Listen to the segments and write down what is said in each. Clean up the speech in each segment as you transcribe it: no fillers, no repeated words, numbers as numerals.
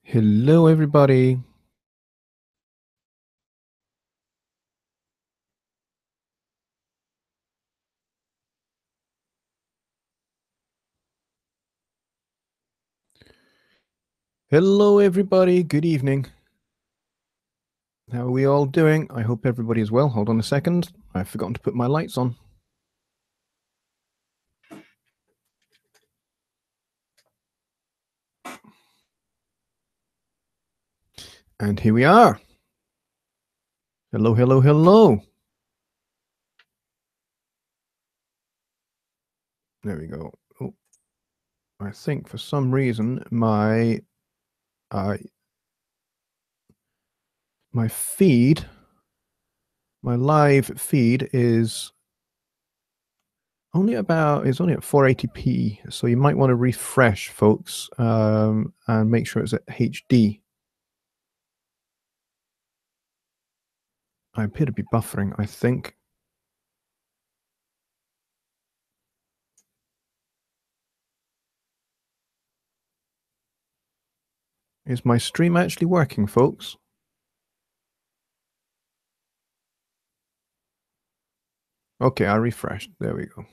Hello, everybody. Hello, everybody. Good evening. How are we all doing? I hope everybody is well. Hold on a second. I've forgotten to put my lights on. And here we are. Hello, hello, hello. There we go. Oh, I think for some reason my feed, my live feed is only at 480p. So you might want to refresh, folks, and make sure it's at HD. I appear to be buffering, I think. Is my stream actually working, folks? Okay, I refreshed. There we go.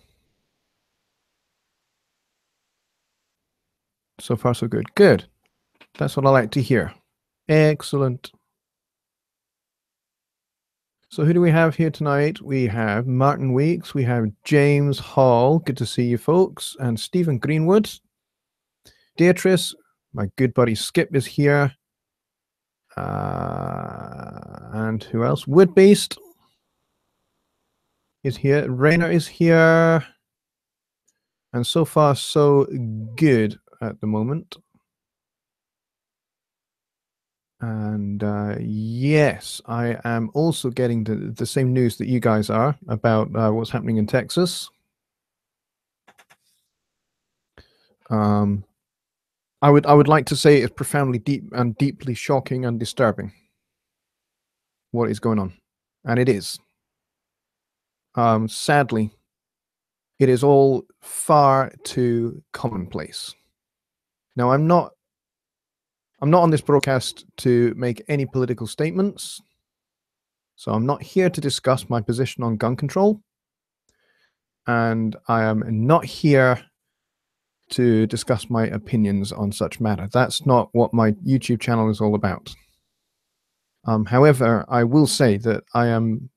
So far, so good. Good. That's what I like to hear. Excellent. So who do we have here tonight? We have Martin Weeks. We have James Hall. Good to see you, folks. And Stephen Greenwood. Beatrice, my good buddy Skip is here. And who else? Woodbeast is here. Rainer is here. And so far, so good at the moment. And yes, I am also getting the same news that you guys are about what's happening in Texas. I would like to say it's profoundly deeply shocking and disturbing what is going on, and it is. Sadly, it is all far too commonplace. Now, I'm not on this broadcast to make any political statements, so I'm not here to discuss my position on gun control, and I am not here to discuss my opinions on such matter. That's not what my YouTube channel is all about. However, I will say that I am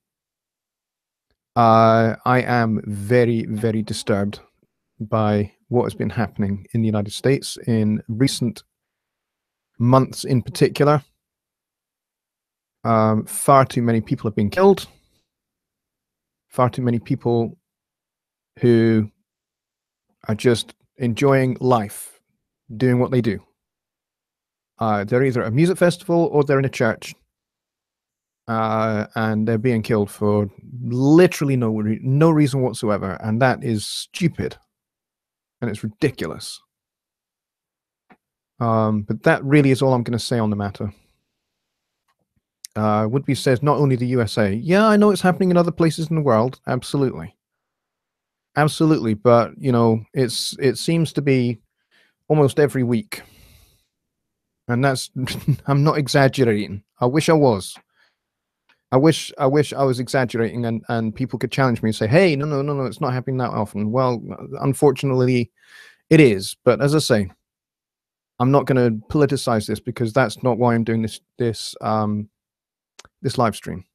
very, very disturbed by what has been happening in the United States in recent months in particular. Far too many people have been killed. Far too many people who are just enjoying life, doing what they do. They're either at a music festival or they're in a church, and they're being killed for literally no reason whatsoever, and that is stupid, and it's ridiculous. But that really is all I'm going to say on the matter. Woodby says not only the USA. Yeah, I know it's happening in other places in the world. Absolutely, but you know, it seems to be almost every week, and that's I'm not exaggerating. I wish I was. I wish I was exaggerating, and people could challenge me and say, "Hey, no, it's not happening that often." Well, unfortunately, it is. But as I say, I'm not going to politicize this because that's not why I'm doing this live stream.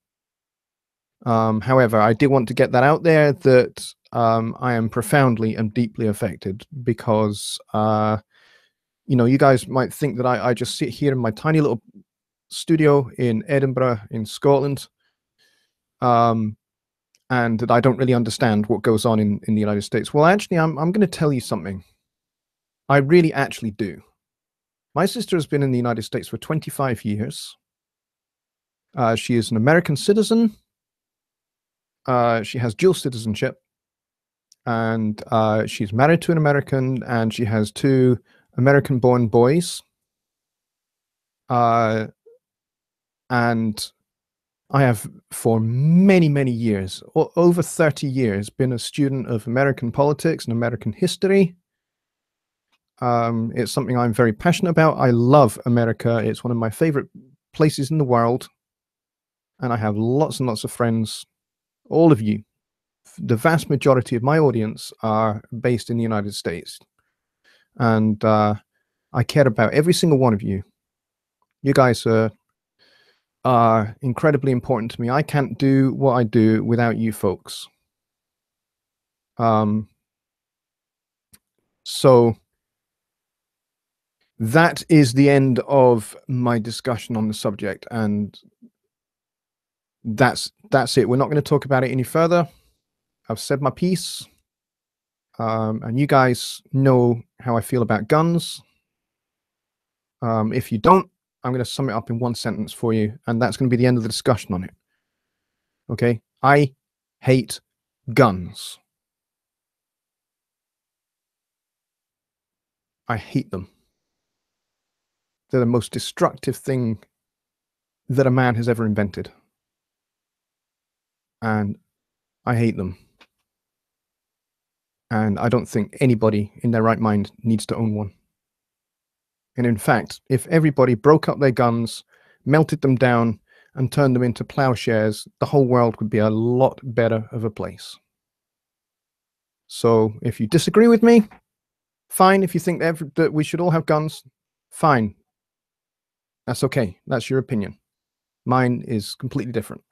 However, I did want to get that out there that I am profoundly and deeply affected because you know, you guys might think that I just sit here in my tiny little studio in Edinburgh in Scotland, and that I don't really understand what goes on in the United States. Well, actually, I'm going to tell you something. I really actually do. My sister has been in the United States for 25 years. She is an American citizen. She has dual citizenship, and she's married to an American, and she has 2 American-born boys. And I have, for many, many years, over 30 years, been a student of American politics and American history. It's something I'm very passionate about. I love America. It's one of my favorite places in the world. And I have lots and lots of friends. All of you, the vast majority of my audience are based in the United States. And I care about every single one of you. You guys are incredibly important to me. I can't do what I do without you folks. So that is the end of my discussion on the subject, and that's it. We're not going to talk about it any further. I've said my piece, and you guys know how I feel about guns. If you don't, I'm going to sum it up in one sentence for you, and that's going to be the end of the discussion on it. Okay? I hate guns. I hate them. They're the most destructive thing that a man has ever invented. And I hate them. And I don't think anybody in their right mind needs to own one. And in fact, if everybody broke up their guns, melted them down, and turned them into plowshares, the whole world would be a lot better of a place. So if you disagree with me, fine. If you think that we should all have guns, fine. That's okay. That's your opinion. Mine is completely different.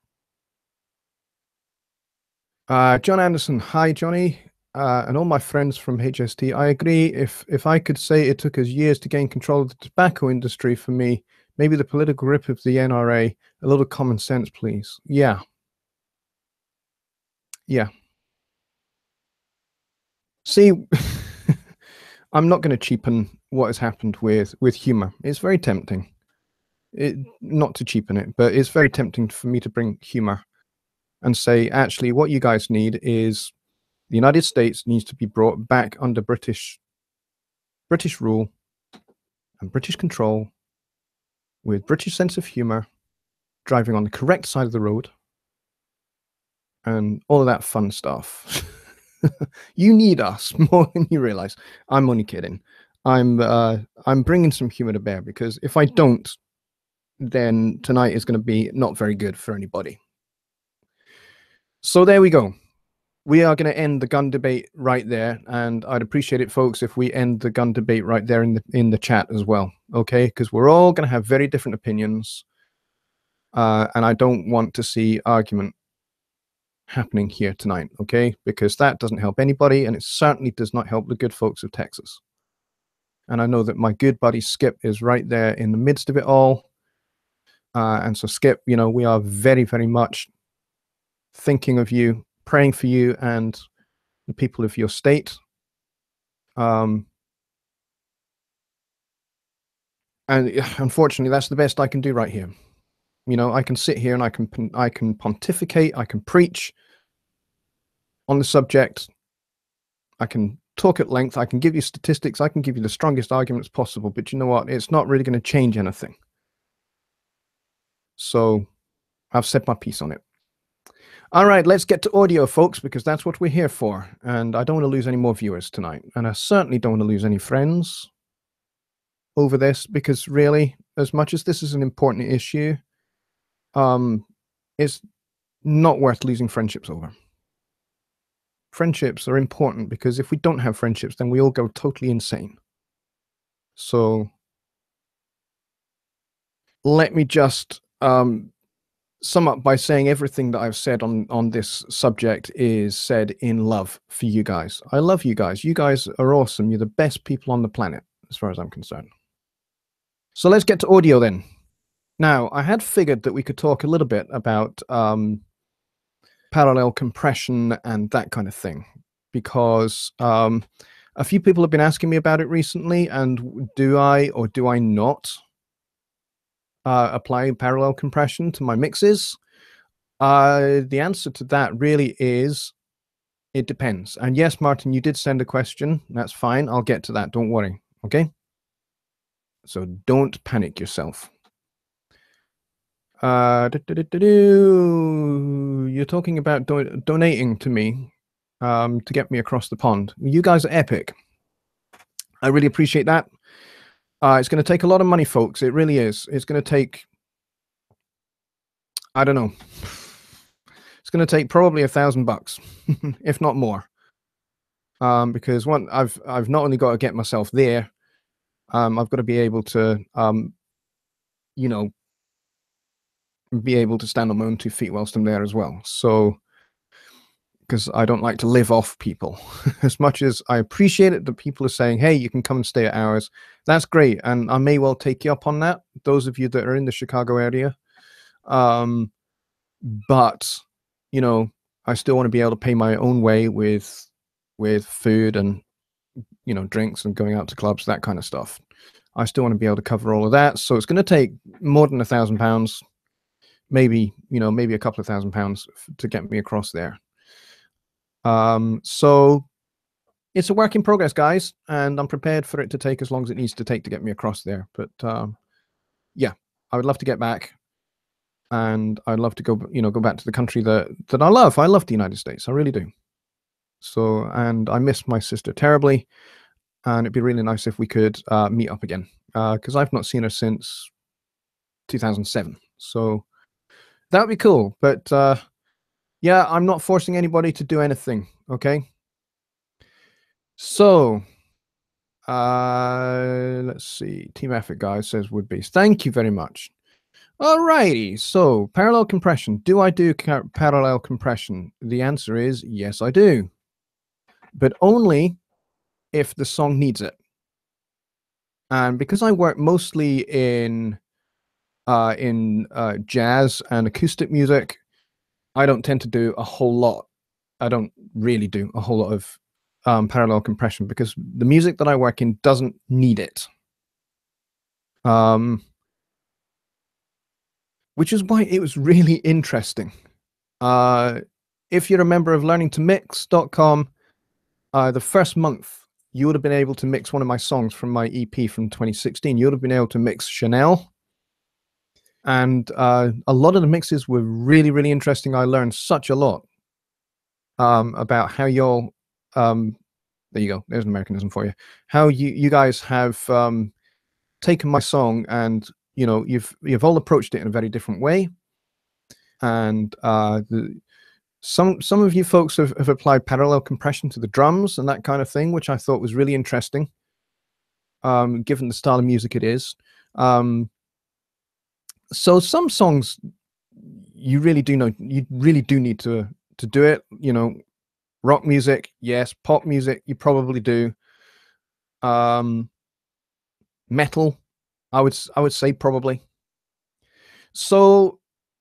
John Anderson, hi, Johnny. And all my friends from HST, I agree. If I could say it took us years to gain control of the tobacco industry, for me, maybe the political grip of the NRA, a little common sense, please. Yeah. Yeah. See, I'm not going to cheapen what has happened with humor. It's very tempting. Not to cheapen it, but it's very tempting for me to bring humor and say, actually, what you guys need is the United States needs to be brought back under British rule and British control, with British sense of humor, driving on the correct side of the road, and all of that fun stuff. You need us more than you realize. I'm only kidding. I'm bringing some humor to bear, because if I don't, then tonight is going to be not very good for anybody. So there we go. We are going to end the gun debate right there, and I'd appreciate it, folks, if we end the gun debate right there in the chat as well, okay? Because we're all going to have very different opinions, and I don't want to see argument happening here tonight, okay? Because that doesn't help anybody, and it certainly does not help the good folks of Texas. And I know that my good buddy Skip is right there in the midst of it all. And so, Skip, you know, we are very, very much thinking of you, praying for you and the people of your state. And unfortunately, that's the best I can do right here. You know, I can sit here and I can pontificate, I can preach on the subject, I can talk at length, I can give you statistics, I can give you the strongest arguments possible, but you know what? It's not really going to change anything. So I've said my piece on it. All right, let's get to audio, folks, because that's what we're here for. And I don't want to lose any more viewers tonight. And I certainly don't want to lose any friends over this, because really, as much as this is an important issue, it's not worth losing friendships over. Friendships are important, because if we don't have friendships, then we all go totally insane. So let me just sum up by saying everything that I've said on this subject is said in love for you guys. I love you guys. You guys are awesome. You're the best people on the planet, as far as I'm concerned. So let's get to audio then. Now, I had figured that we could talk a little bit about parallel compression and that kind of thing, because a few people have been asking me about it recently, and do I or do I not apply parallel compression to my mixes? The answer to that really is, it depends. And yes, Martin, you did send a question. That's fine. I'll get to that. Don't worry. Okay? So don't panic yourself. You're talking about donating to me to get me across the pond. You guys are epic. I really appreciate that. It's going to take a lot of money, folks. It really is. It's going to take, I don't know. It's going to take probably $1,000, if not more. Because I've not only got to get myself there, I've got to be able to, you know, be able to stand on my own 2 feet whilst I'm there as well. So, because I don't like to live off people. As much as I appreciate it that people are saying, hey, you can come and stay at ours, that's great. And I may well take you up on that, those of you that are in the Chicago area. But, you know, I still want to be able to pay my own way with food and, you know, drinks and going out to clubs, that kind of stuff. I still want to be able to cover all of that. So it's going to take more than £1,000, maybe, you know, maybe a couple of £1,000 to get me across there. So it's a work in progress, guys, and I'm prepared for it to take as long as it needs to take to get me across there. But yeah, I would love to get back, and I'd love to go, you know, go back to the country that I love. I love the United States, I really do. So, and I miss my sister terribly, and it'd be really nice if we could meet up again, because I've not seen her since 2007. So that would be cool. But yeah, I'm not forcing anybody to do anything. Okay. So let's see. Team effort guy says would be. Thank you very much. Alrighty. So parallel compression. Do I do parallel compression? The answer is yes, I do. But only if the song needs it. And because I work mostly in jazz and acoustic music, I don't tend to do a whole lot. I don't really do a whole lot of parallel compression because the music that I work in doesn't need it. Which is why it was really interesting. If you're a member of learningtomix.com, the first month you would have been able to mix one of my songs from my EP from 2016. You would have been able to mix Chanel. And a lot of the mixes were really, really interesting. I learned such a lot about how y'all, there you go, there's an Americanism for you, how you guys have taken my song and, you know, you've all approached it in a very different way. And some of you folks have applied parallel compression to the drums and that kind of thing, which I thought was really interesting, given the style of music it is. So some songs you really do need to do it. You know, rock music, yes. Pop music, you probably do. Metal, I would say probably. So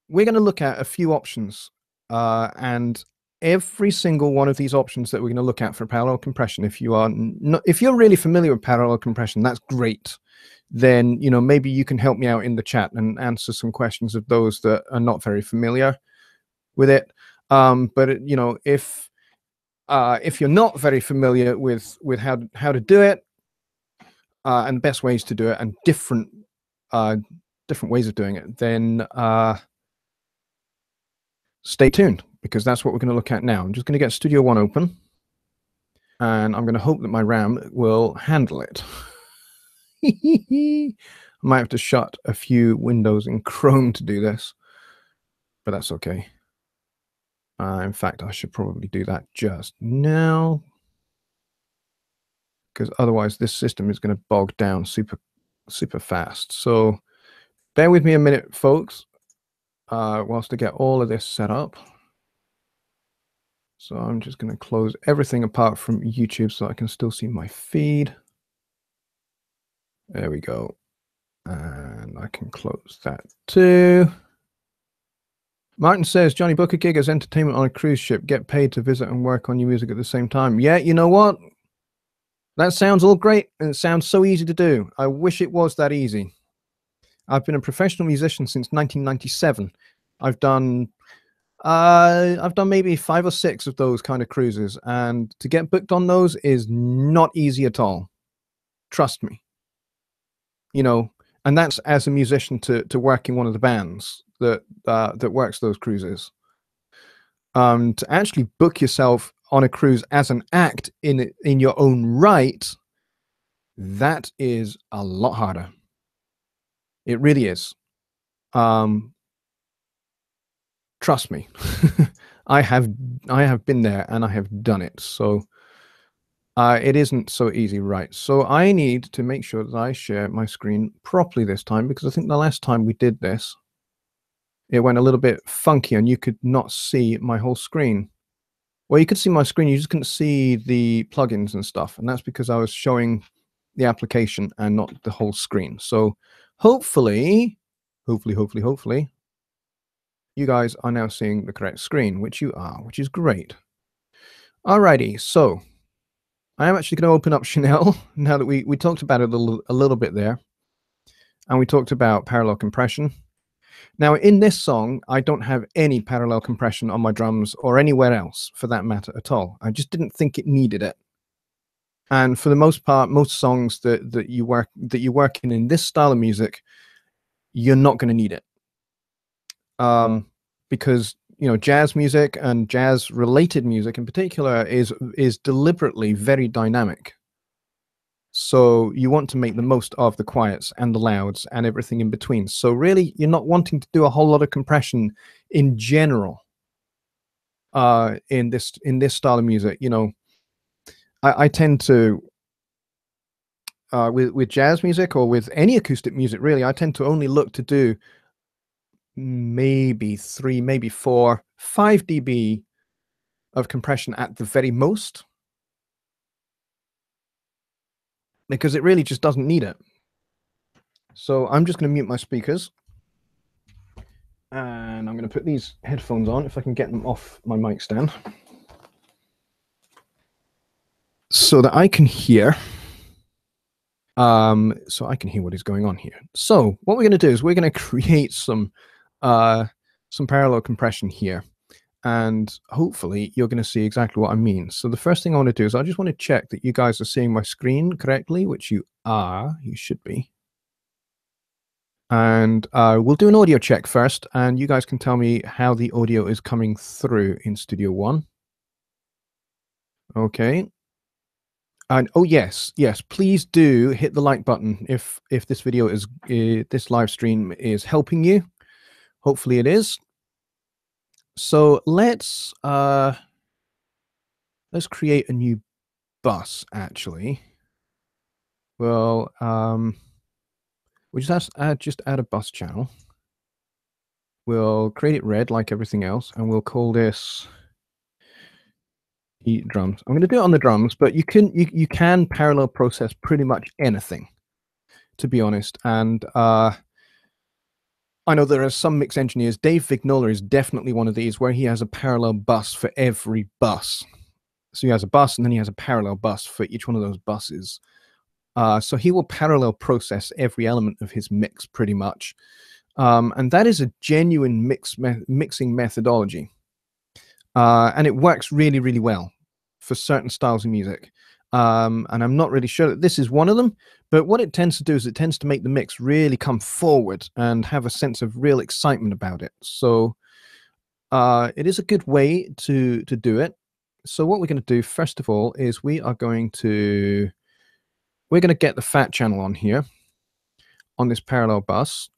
we're going to look at a few options, and every single one of these options that we're going to look at for parallel compression, if you're really familiar with parallel compression, that's great. Then, you know, maybe you can help me out in the chat and answer some questions of those that are not very familiar with it. But you know, if you're not very familiar with how to do it, and the best ways to do it, and different ways of doing it, then stay tuned, because that's what we're going to look at now. I'm just going to get Studio One open, and I'm going to hope that my RAM will handle it. I might have to shut a few windows in Chrome to do this, but that's okay. In fact, I should probably do that just now, because otherwise this system is going to bog down super fast. So bear with me a minute, folks, whilst I get all of this set up. So I'm just going to close everything apart from YouTube so I can still see my feed. There we go. And I can close that too. Martin says, Johnny, book a gig as entertainment on a cruise ship. Get paid to visit and work on your music at the same time. Yeah, you know what? That sounds all great, and it sounds so easy to do. I wish it was that easy. I've been a professional musician since 1997. I've done maybe 5 or 6 of those kind of cruises, and to get booked on those is not easy at all. Trust me. You know, and that's as a musician to work in one of the bands that works those cruises. To actually book yourself on a cruise as an act in your own right That is a lot harder. It really is. Um, trust me. I have I have been there and I have done it. So it isn't so easy, right? So I need to make sure that I share my screen properly this time, because I think the last time we did this, it went a little bit funky and you could not see my whole screen. Well, you could see my screen, you just couldn't see the plugins and stuff. And that's because I was showing the application and not the whole screen. So hopefully, hopefully, you guys are now seeing the correct screen, which you are, which is great. Alrighty, so I am actually going to open up Chanel now that we talked about it a little bit there. And we talked about parallel compression. Now, in this song, I don't have any parallel compression on my drums or anywhere else for that matter at all. I just didn't think it needed it. And for the most part, most songs that you work in this style of music, you're not going to need it. Because jazz music and jazz related music in particular is deliberately very dynamic. So you want to make the most of the quiets and the louds and everything in between. So really, you're not wanting to do a whole lot of compression in general in this style of music. I tend to with jazz music or with any acoustic music, really, I tend to only look to do maybe 3, maybe 4, 5 dB of compression at the very most, because it really just doesn't need it. So I'm just going to mute my speakers, and I'm going to put these headphones on if I can get them off my mic stand, so that I can hear. So I can hear what is going on here. So what we're going to do is we're going to create some parallel compression here, and hopefully you're going to see exactly what I mean. So the first thing I want to do is I just want to check that you guys are seeing my screen correctly, which you are. You should be. And we'll do an audio check first, and you guys can tell me how the audio is coming through in Studio One. Okay. And oh yes, please do hit the like button if this video is this live stream is helping you. Hopefully it is. So let's create a new bus. Actually, well, we just add a bus channel. We'll create it red like everything else, and we'll call this drums. I'm going to do it on the drums, but you can parallel process pretty much anything, to be honest. And I know there are some mix engineers. Dave Vignola is definitely one of these, where he has a parallel bus for every bus. So he has a bus, and then he has a parallel bus for each one of those buses. So he will parallel process every element of his mix pretty much. And that is a genuine mixing methodology. And it works really, really well for certain styles of music. And I'm not really sure that this is one of them, but what it tends to do is it tends to make the mix really come forward and have a sense of real excitement about it. So it is a good way to do it. So what we're going to do, first of all, is we're going to get the fat channel on here on this parallel bus.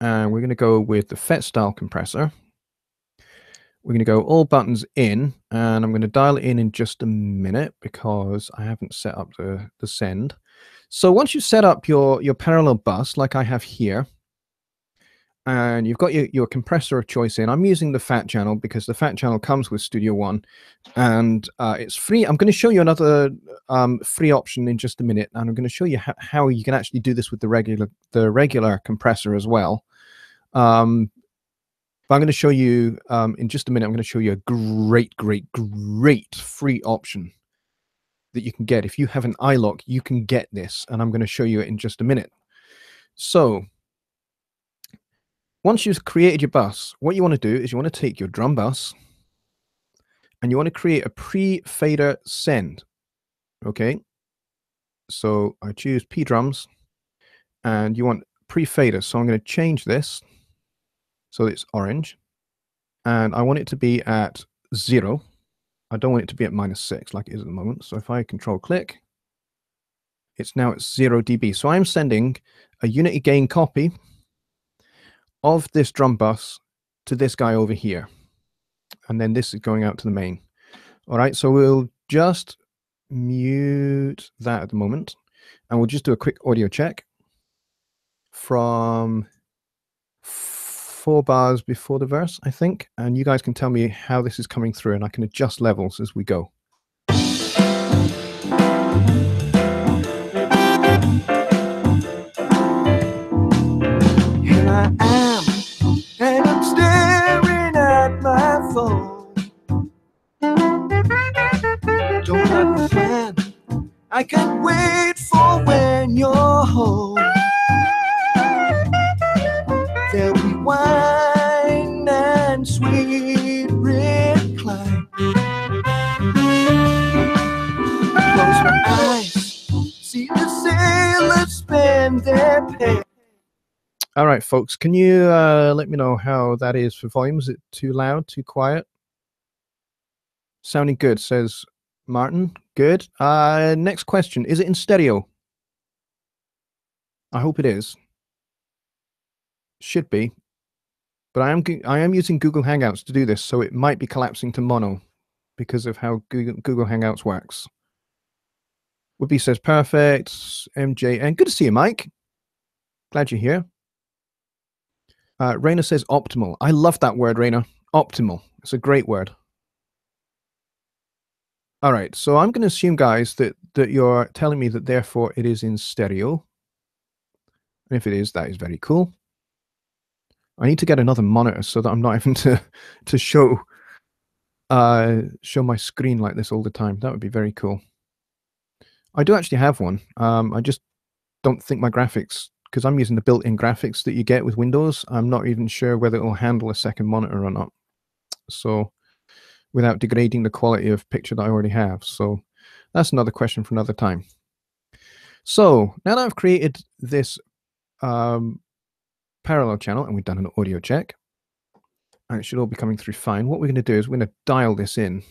And we're going to go with the FET style compressor. We're going to go all buttons in, and I'm going to dial it in just a minute because I haven't set up the send. So once you've set up your parallel bus, like I have here, and you've got your compressor of choice in, I'm using the fat channel because the fat channel comes with Studio One, and it's free. I'm going to show you another free option in just a minute, and I'm going to show you how you can actually do this with the regular compressor as well. But I'm going to show you in just a minute. I'm going to show you a great free option that you can get. If you have an iLock, you can get this, and I'm going to show you it in just a minute. So once you've created your bus, what you want to do is you want to take your drum bus and you want to create a pre-fader send. Okay. So I choose P drums and you want pre-fader. So I'm going to change this so it's orange, and I want it to be at 0. I don't want it to be at -6 like it is at the moment. So if I control click, it's now at 0 dB. So I'm sending a unity gain copy of this drum bus to this guy over here. And then this is going out to the main. All right, so we'll just mute that at the moment. And we'll just do a quick audio check from 4 bars before the verse, I think. And you guys can tell me how this is coming through, and I can adjust levels as we go. Here I am, and I'm staring at my phone. Don't have a plan, I can't wait for when you're home. There'll be wine and sweet recline. Close my eyes, see the sailors spend their pay. All right, folks, can you let me know how that is for volume? Is it too loud, too quiet? Sounding good, says Martin. Good. Next question. Is it in stereo? I hope it is. Should be. But I am using Google Hangouts to do this, so it might be collapsing to mono because of how Google Hangouts works. Whoopi says perfect. MJ, and good to see you, Mike. Glad you're here. Raina says optimal. I love that word, Raina. Optimal. It's a great word. All right, so I'm going to assume, guys, that you're telling me that therefore it is in stereo. And if it is, that is very cool. I need to get another monitor so that I'm not having to show my screen like this all the time. That would be very cool. I do actually have one. I just don't think my graphics, because I'm using the built-in graphics that you get with Windows, I'm not even sure whether it will handle a second monitor or not. So, without degrading the quality of picture that I already have. So, that's another question for another time. So, now that I've created this parallel channel and we've done an audio check, and it should all be coming through fine, what we're going to do is we're going to dial this in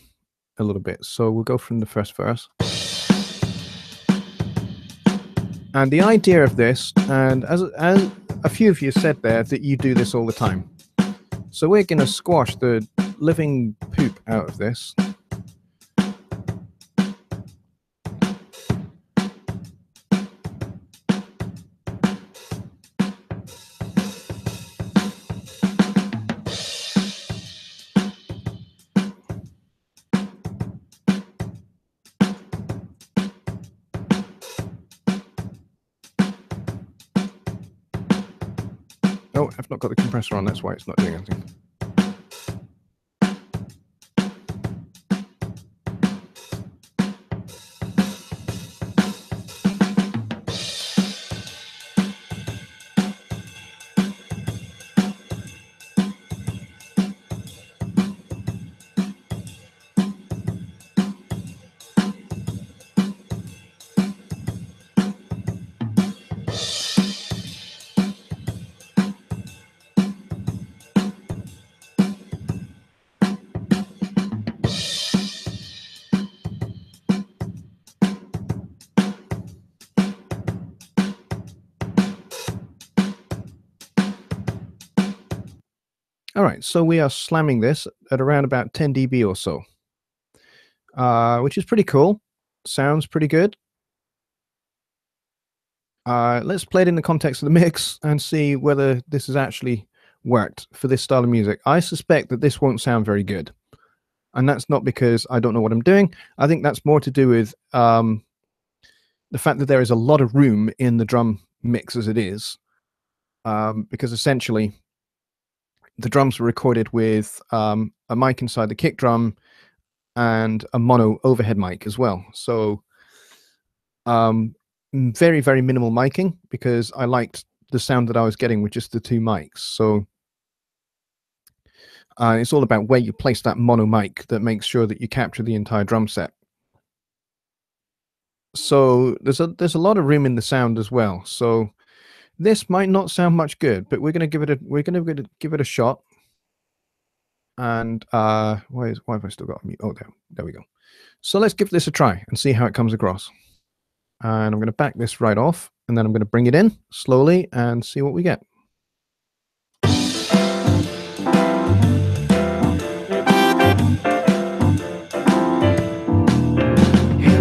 a little bit. So, we'll go from the first verse. And the idea of this, and as a few of you said there, that you do this all the time. So we're going to squash the living poop out of this. Oh, I've not got the compressor on, that's why it's not doing anything. All right, so we are slamming this at around about 10 dB or so, which is pretty cool. Sounds pretty good. Let's play it in the context of the mix and see whether this has actually worked for this style of music. I suspect that this won't sound very good. And that's not because I don't know what I'm doing. I think that's more to do with the fact that there is a lot of room in the drum mix as it is, because essentially the drums were recorded with a mic inside the kick drum and a mono overhead mic as well. So very, very minimal miking because I liked the sound that I was getting with just the 2 mics. So it's all about where you place that mono mic that makes sure that you capture the entire drum set. So there's a lot of room in the sound as well. So this might not sound much good, but we're going to give it a shot. And why have I still got mute? Oh, there we go. So let's give this a try and see how it comes across. And I'm going to back this right off, and then I'm going to bring it in slowly and see what we get. Here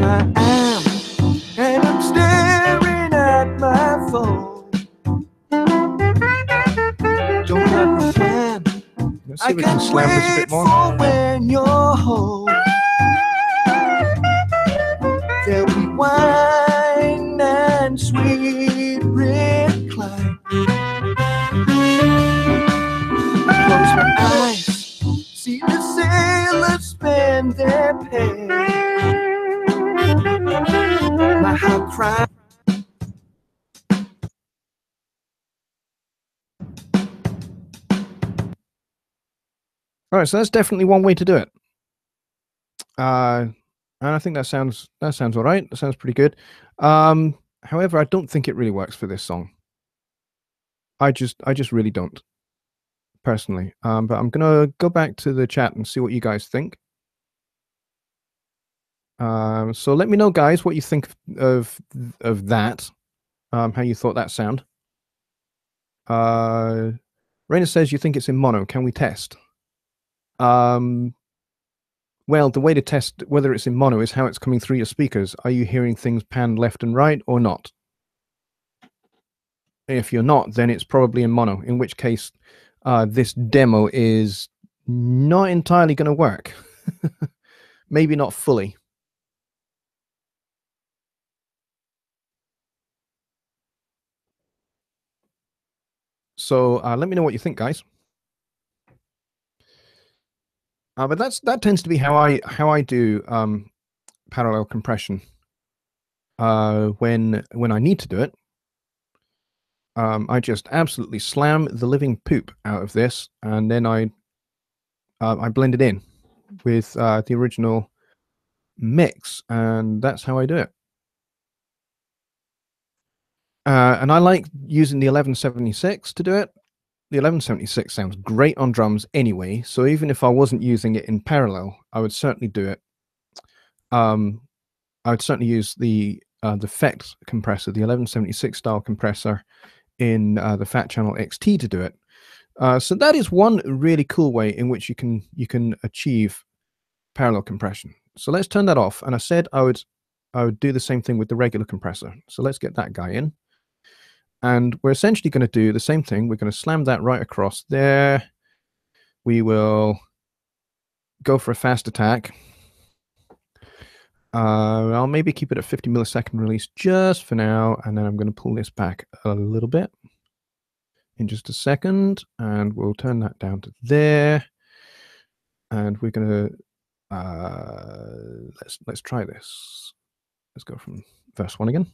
I am, and I'm staring at my phone. Don't have a plan. Let's see if we can slam this a bit more. When you're home, there'll be wine and sweet recline. Close my eyes, see the sailors spend their pay. My heart cries. All right, so that's definitely one way to do it. And I think that sounds all right. That sounds pretty good. However, I don't think it really works for this song. I just really don't, personally. But I'm gonna go back to the chat and see what you guys think. So let me know, guys, what you think of that. How you thought that sound. Raina says you think it's in mono. Can we test? Well, the way to test whether it's in mono is how it's coming through your speakers. Are you hearing things panned left and right or not? If you're not, then it's probably in mono, in which case this demo is not entirely going to work. Maybe not fully. So let me know what you think, guys. But that tends to be how I do parallel compression when I need to do it. I just absolutely slam the living poop out of this, and then I blend it in with the original mix, and that's how I do it. And I like using the 1176 to do it. The 1176 sounds great on drums anyway, so even if I wasn't using it in parallel, I would certainly do it. I would certainly use the FET compressor, the 1176 style compressor in the Fat Channel XT to do it. So that is one really cool way in which you can achieve parallel compression. So let's turn that off. And I said I would do the same thing with the regular compressor. So let's get that guy in. And we're essentially going to do the same thing. We're going to slam that right across there. We will go for a fast attack. I'll maybe keep it at 50 millisecond release just for now. And then I'm going to pull this back a little bit in just a second. And we'll turn that down to there. And we're going to, let's try this. Let's go from verse 1 again.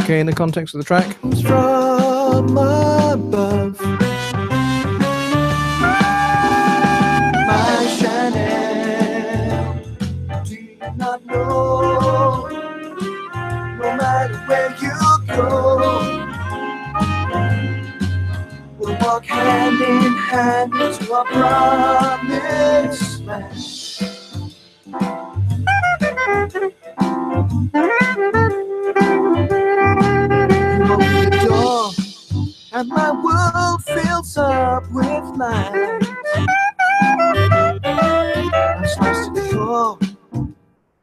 Okay, in the context of the track. From above, my Chanel, do you not know? No matter where you go, we'll walk hand in hand to our promised land. Open the door, and my world fills up with light. I'm sliced to the core,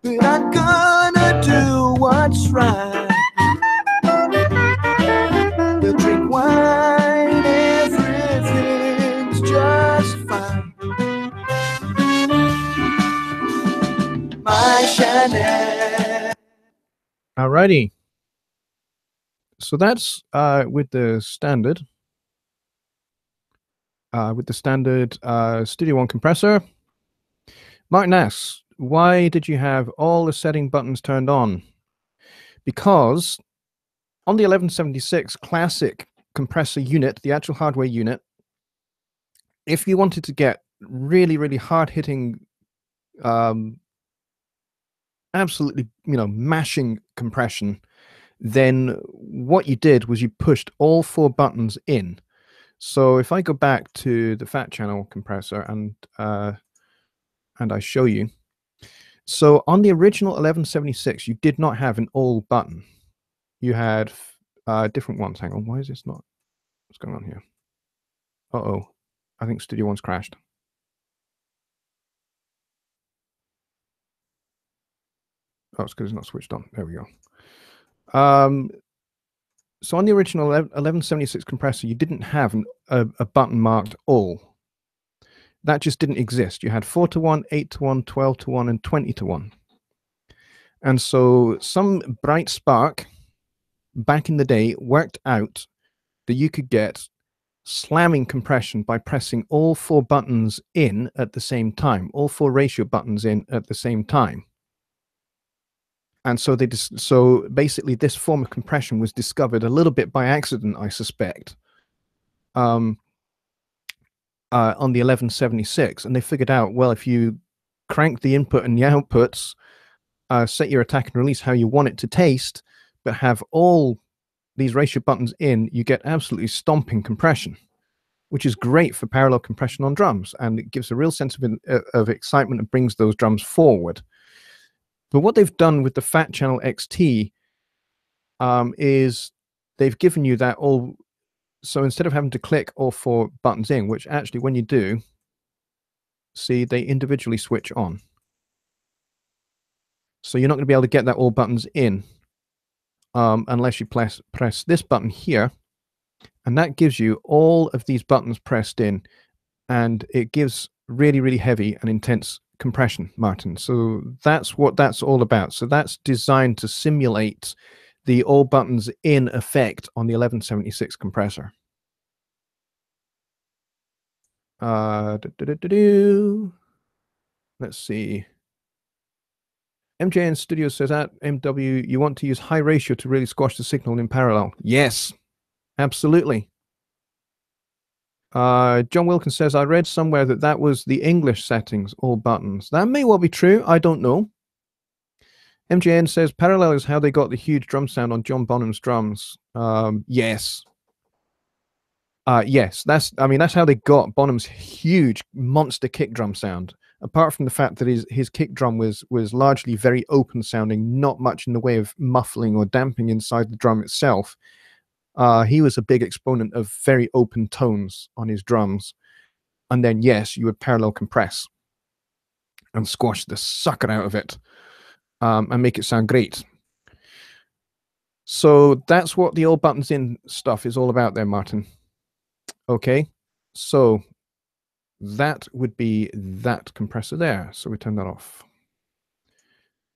but I'm gonna do what's right. We'll drink wine, everything's just fine. My Chanel. Alrighty. So that's with the standard. with the standard Studio One compressor. Martin asks, why did you have all the setting buttons turned on? Because on the 1176 classic compressor unit, the actual hardware unit, if you wanted to get really, really hard-hitting, absolutely, mashing compression, then what you did was you pushed all 4 buttons in. So if I go back to the fat channel compressor and I show you, so on the original 1176, you did not have an all button. You had different ones. Hang on, why is this not? What's going on here? Uh-oh, I think Studio One's crashed. Oh, it's because it's not switched on. There we go. So on the original 1176 compressor, you didn't have a button marked all. That just didn't exist. You had 4 to 1, 8 to 1, 12 to 1, and 20 to 1. And so some bright spark back in the day worked out that you could get slamming compression by pressing all 4 buttons in at the same time, all 4 ratio buttons in at the same time. And so so basically this form of compression was discovered a little bit by accident, I suspect, on the 1176, and they figured out, well, if you crank the input and the outputs, set your attack and release how you want it to taste, but have all these ratio buttons in, you get absolutely stomping compression, which is great for parallel compression on drums, and it gives a real sense of excitement and brings those drums forward. But what they've done with the Fat Channel XT is they've given you that all. So instead of having to click all 4 buttons in, which actually when you do, see, they individually switch on. So you're not going to be able to get that all buttons in unless you press this button here. And that gives you all of these buttons pressed in. And it gives really, really heavy and intense compression, Martin. So that's what that's all about. So that's designed to simulate the all buttons in effect on the 1176 compressor. Let's see. MJN Studio says at MW, you want to use high ratio to really squash the signal in parallel. Yes, absolutely. John Wilkins says, I read somewhere that was the English settings, all buttons. That may well be true. I don't know. MJN says, parallel is how they got the huge drum sound on John Bonham's drums. Yes. Yes, that's how they got Bonham's huge monster kick drum sound. Apart from the fact that his kick drum was largely very open sounding, not much in the way of muffling or damping inside the drum itself. He was a big exponent of very open tones on his drums. And then, yes, you would parallel compress and squash the sucker out of it and make it sound great. So that's what the all buttons in stuff is all about there, Martin. Okay, so that would be that compressor there. So we turn that off.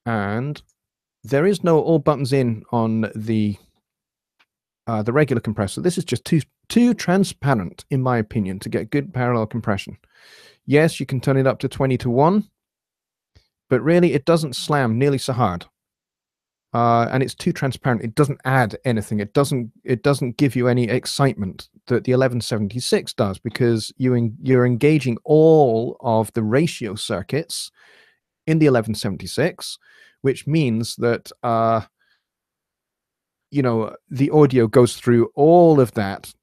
And there is no all buttons in on the regular compressor. This is just too transparent, in my opinion, to get good parallel compression. Yes, you can turn it up to 20 to 1, but really it doesn't slam nearly so hard. And it's too transparent. It doesn't add anything. It doesn't give you any excitement that the 1176 does, because you're engaging all of the ratio circuits in the 1176, which means that the audio goes through all of that,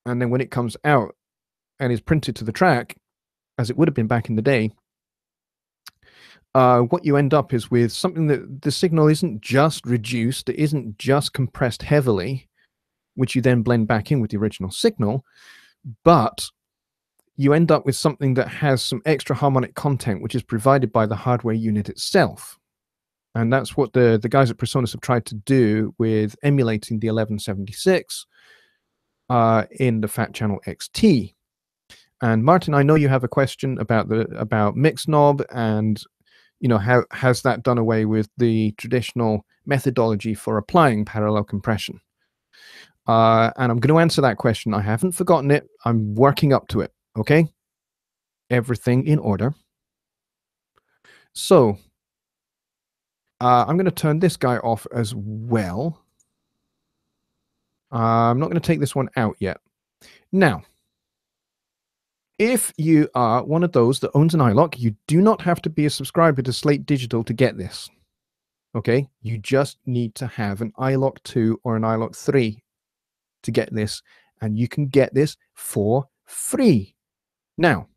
and then when it comes out and is printed to the track, as it would have been back in the day, what you end up is with something that the signal isn't just reduced, it isn't just compressed heavily, which you then blend back in with the original signal, but you end up with something that has some extra harmonic content, which is provided by the hardware unit itself. And that's what the guys at Presonus have tried to do with emulating the 1176 in the Fat Channel XT. And Martin, I know you have a question about mix knob, and how has that done away with the traditional methodology for applying parallel compression? And I'm going to answer that question. I haven't forgotten it. I'm working up to it. Okay, everything in order. So I'm going to turn this guy off as well. I'm not going to take this one out yet. Now, if you are one of those that owns an iLok, you do not have to be a subscriber to Slate Digital to get this. Okay, you just need to have an iLok 2 or an iLok 3 to get this, and you can get this for free. Now,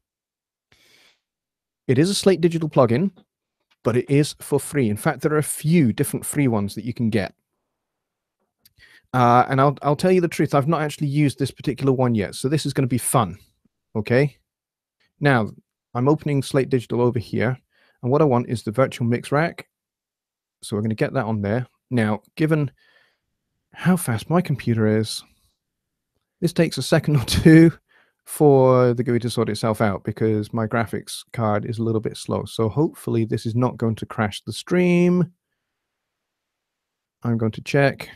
it is a Slate Digital plugin, but it is for free. In fact, there are a few different free ones that you can get. And I'll tell you the truth, I've not actually used this particular one yet, so this is going to be fun. Okay, now I'm opening Slate Digital over here, and what I want is the virtual mix rack. So we're going to get that on there. Now, given how fast my computer is, this takes a second or two for the GUI to sort itself out because my graphics card is a little bit slow. So hopefully this is not going to crash the stream. I'm going to check.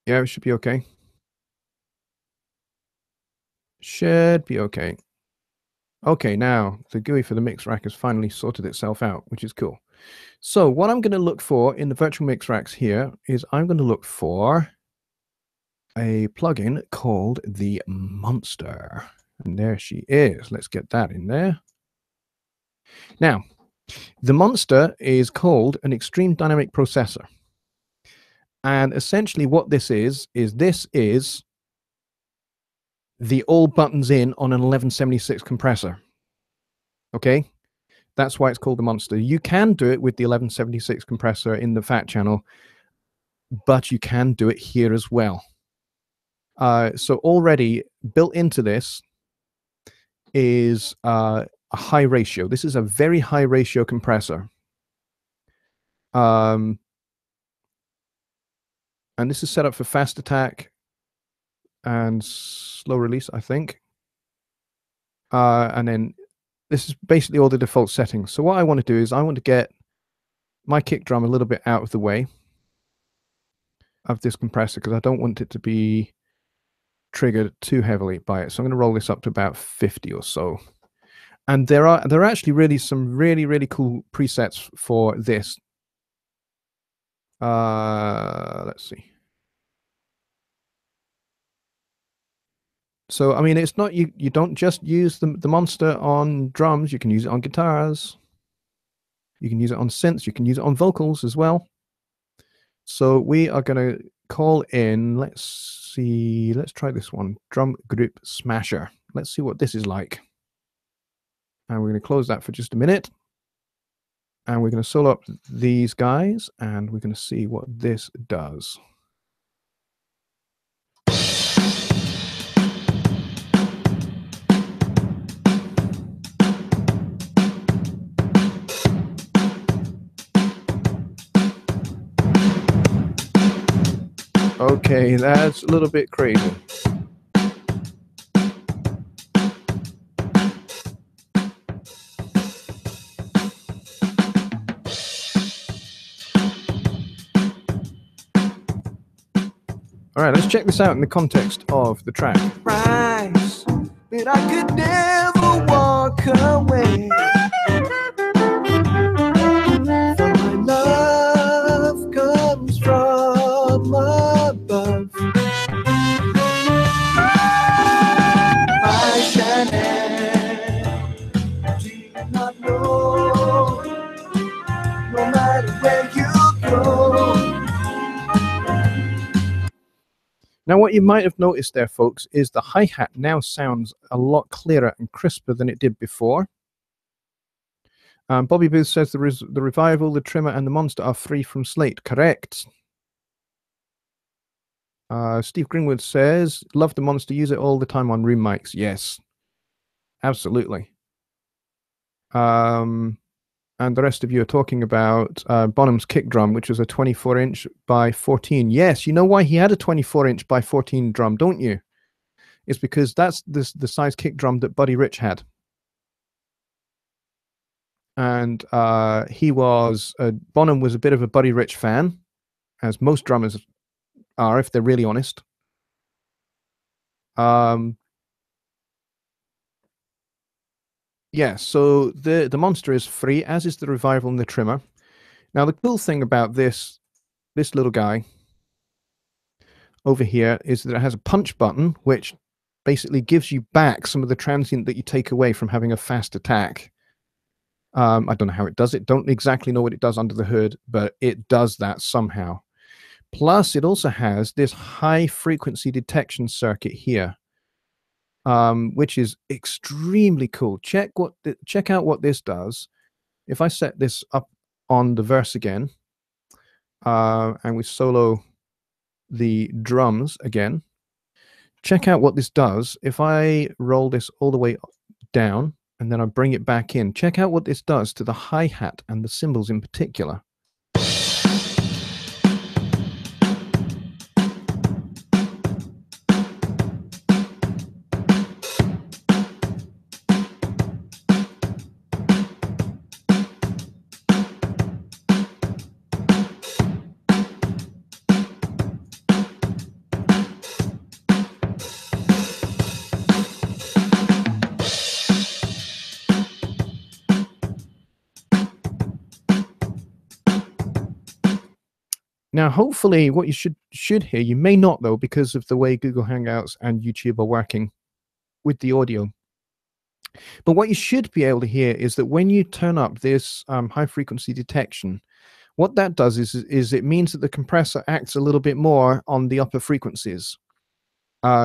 Yeah, it should be okay. Should be okay. Okay, now the GUI for the mix rack has finally sorted itself out, which is cool. So what I'm going to look for in the virtual mix racks here is I'm going to look for a plugin called the Monster. And there she is. Let's get that in there. Now, the Monster is called an extreme dynamic processor. And essentially what this is the all buttons in on an 1176 compressor. Okay? That's why it's called the Monster. You can do it with the 1176 compressor in the fat channel, but you can do it here as well. So already built into this is a high ratio. This is a very high ratio compressor. And this is set up for fast attack and slow release, I think. And then this is basically all the default settings. So what I want to do is I want to get my kick drum a little bit out of the way of this compressor because I don't want it to be triggered too heavily by it. So I'm going to roll this up to about 50 or so. And there are actually really some really cool presets for this. Let's see. So I mean, it's not you don't just use the Monster on drums. You can use it on guitars. You can use it on synths. You can use it on vocals as well. So we are going to call in, let's see, let's try this one, Drum Group Smasher. Let's see what this is like. And we're going to close that for just a minute. And we're going to solo up these guys, and we're going to see what this does. Okay, that's a little bit crazy. All right, let's check this out in the context of the track. Rise, but I could never walk away. For my love comes from above. I shine, do you not know? No matter where you go. Now, what you might have noticed there, folks, is the hi-hat now sounds a lot clearer and crisper than it did before. Bobby Booth says the Revival, the Trimmer, and the Monster are free from Slate. Correct. Steve Greenwood says, love the Monster, use it all the time on room mics. Yes, absolutely. And the rest of you are talking about Bonham's kick drum, which was a 24-inch by 14. Yes, you know why he had a 24-inch by 14 drum, don't you? It's because that's the size kick drum that Buddy Rich had. and Bonham was a bit of a Buddy Rich fan, as most drummers are if they're really honest. Yeah, so the monster is free, as is the revival and the trimmer. Now the cool thing about this little guy over here is that it has a punch button, which basically gives you back some of the transient that you take away from having a fast attack. I don't know how it does it. Don't exactly know what it does under the hood, but it does that somehow. Plus, it also has this high frequency detection circuit here, which is extremely cool. Check out what this does. If I set this up on the verse again, and we solo the drums again, check out what this does. If I roll this all the way down and then I bring it back in, check out what this does to the hi-hat and the cymbals in particular. Now, hopefully what you should hear, you may not though, because of the way Google Hangouts and YouTube are working with the audio. But what you should be able to hear is that when you turn up this high frequency detection, what that does is it means that the compressor acts a little bit more on the upper frequencies.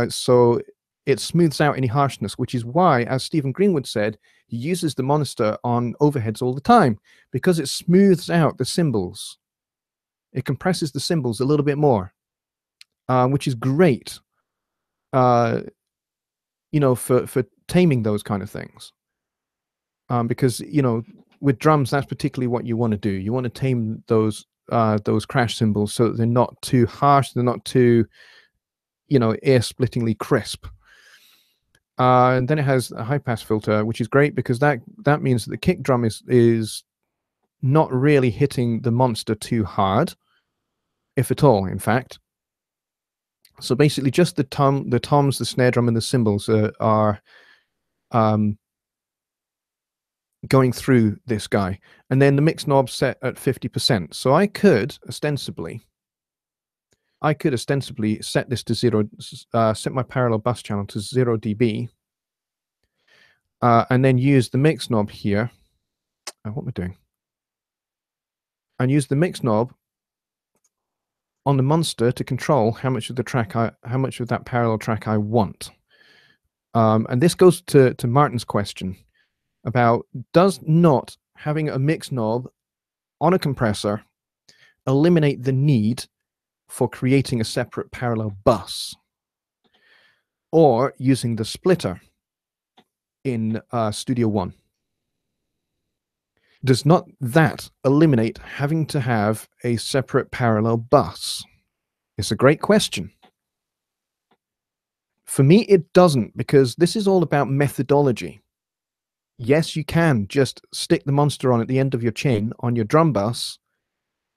So it smooths out any harshness, which is why, as Stephen Greenwood said, he uses the Monster on overheads all the time, because it smooths out the cymbals. It compresses the cymbals a little bit more, which is great, for taming those kind of things. Because, with drums, that's particularly what you want to do. You want to tame those crash cymbals so that they're not too harsh, they're not too, ear-splittingly crisp. And then it has a high-pass filter, which is great because that means that the kick drum is not really hitting the Monster too hard, if at all, in fact. So basically just the toms, the snare drum, and the cymbals are going through this guy. And then the mix knob set at 50%. So I could ostensibly set this to 0, set my parallel bus channel to 0 dB, and then use the mix knob here. What am I doing? And use the mix knob on the Monster to control how much of that parallel track I want. And this goes to Martin's question about, does not having a mix knob on a compressor eliminate the need for creating a separate parallel bus or using the splitter in Studio One? Does not that eliminate having to have a separate parallel bus? It's a great question. For me, it doesn't, because this is all about methodology. Yes, you can just stick the Monster on at the end of your chain on your drum bus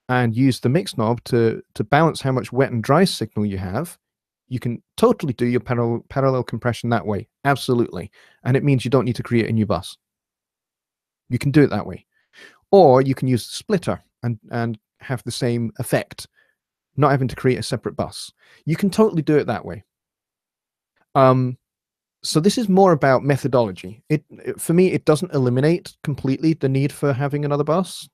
and use the mix knob to balance how much wet and dry signal you have. You can totally do your parallel compression that way. Absolutely. And it means you don't need to create a new bus. You can do it that way. Or you can use the splitter and have the same effect, not having to create a separate bus. You can totally do it that way. So this is more about methodology. For me, it doesn't eliminate completely the need for having another bus.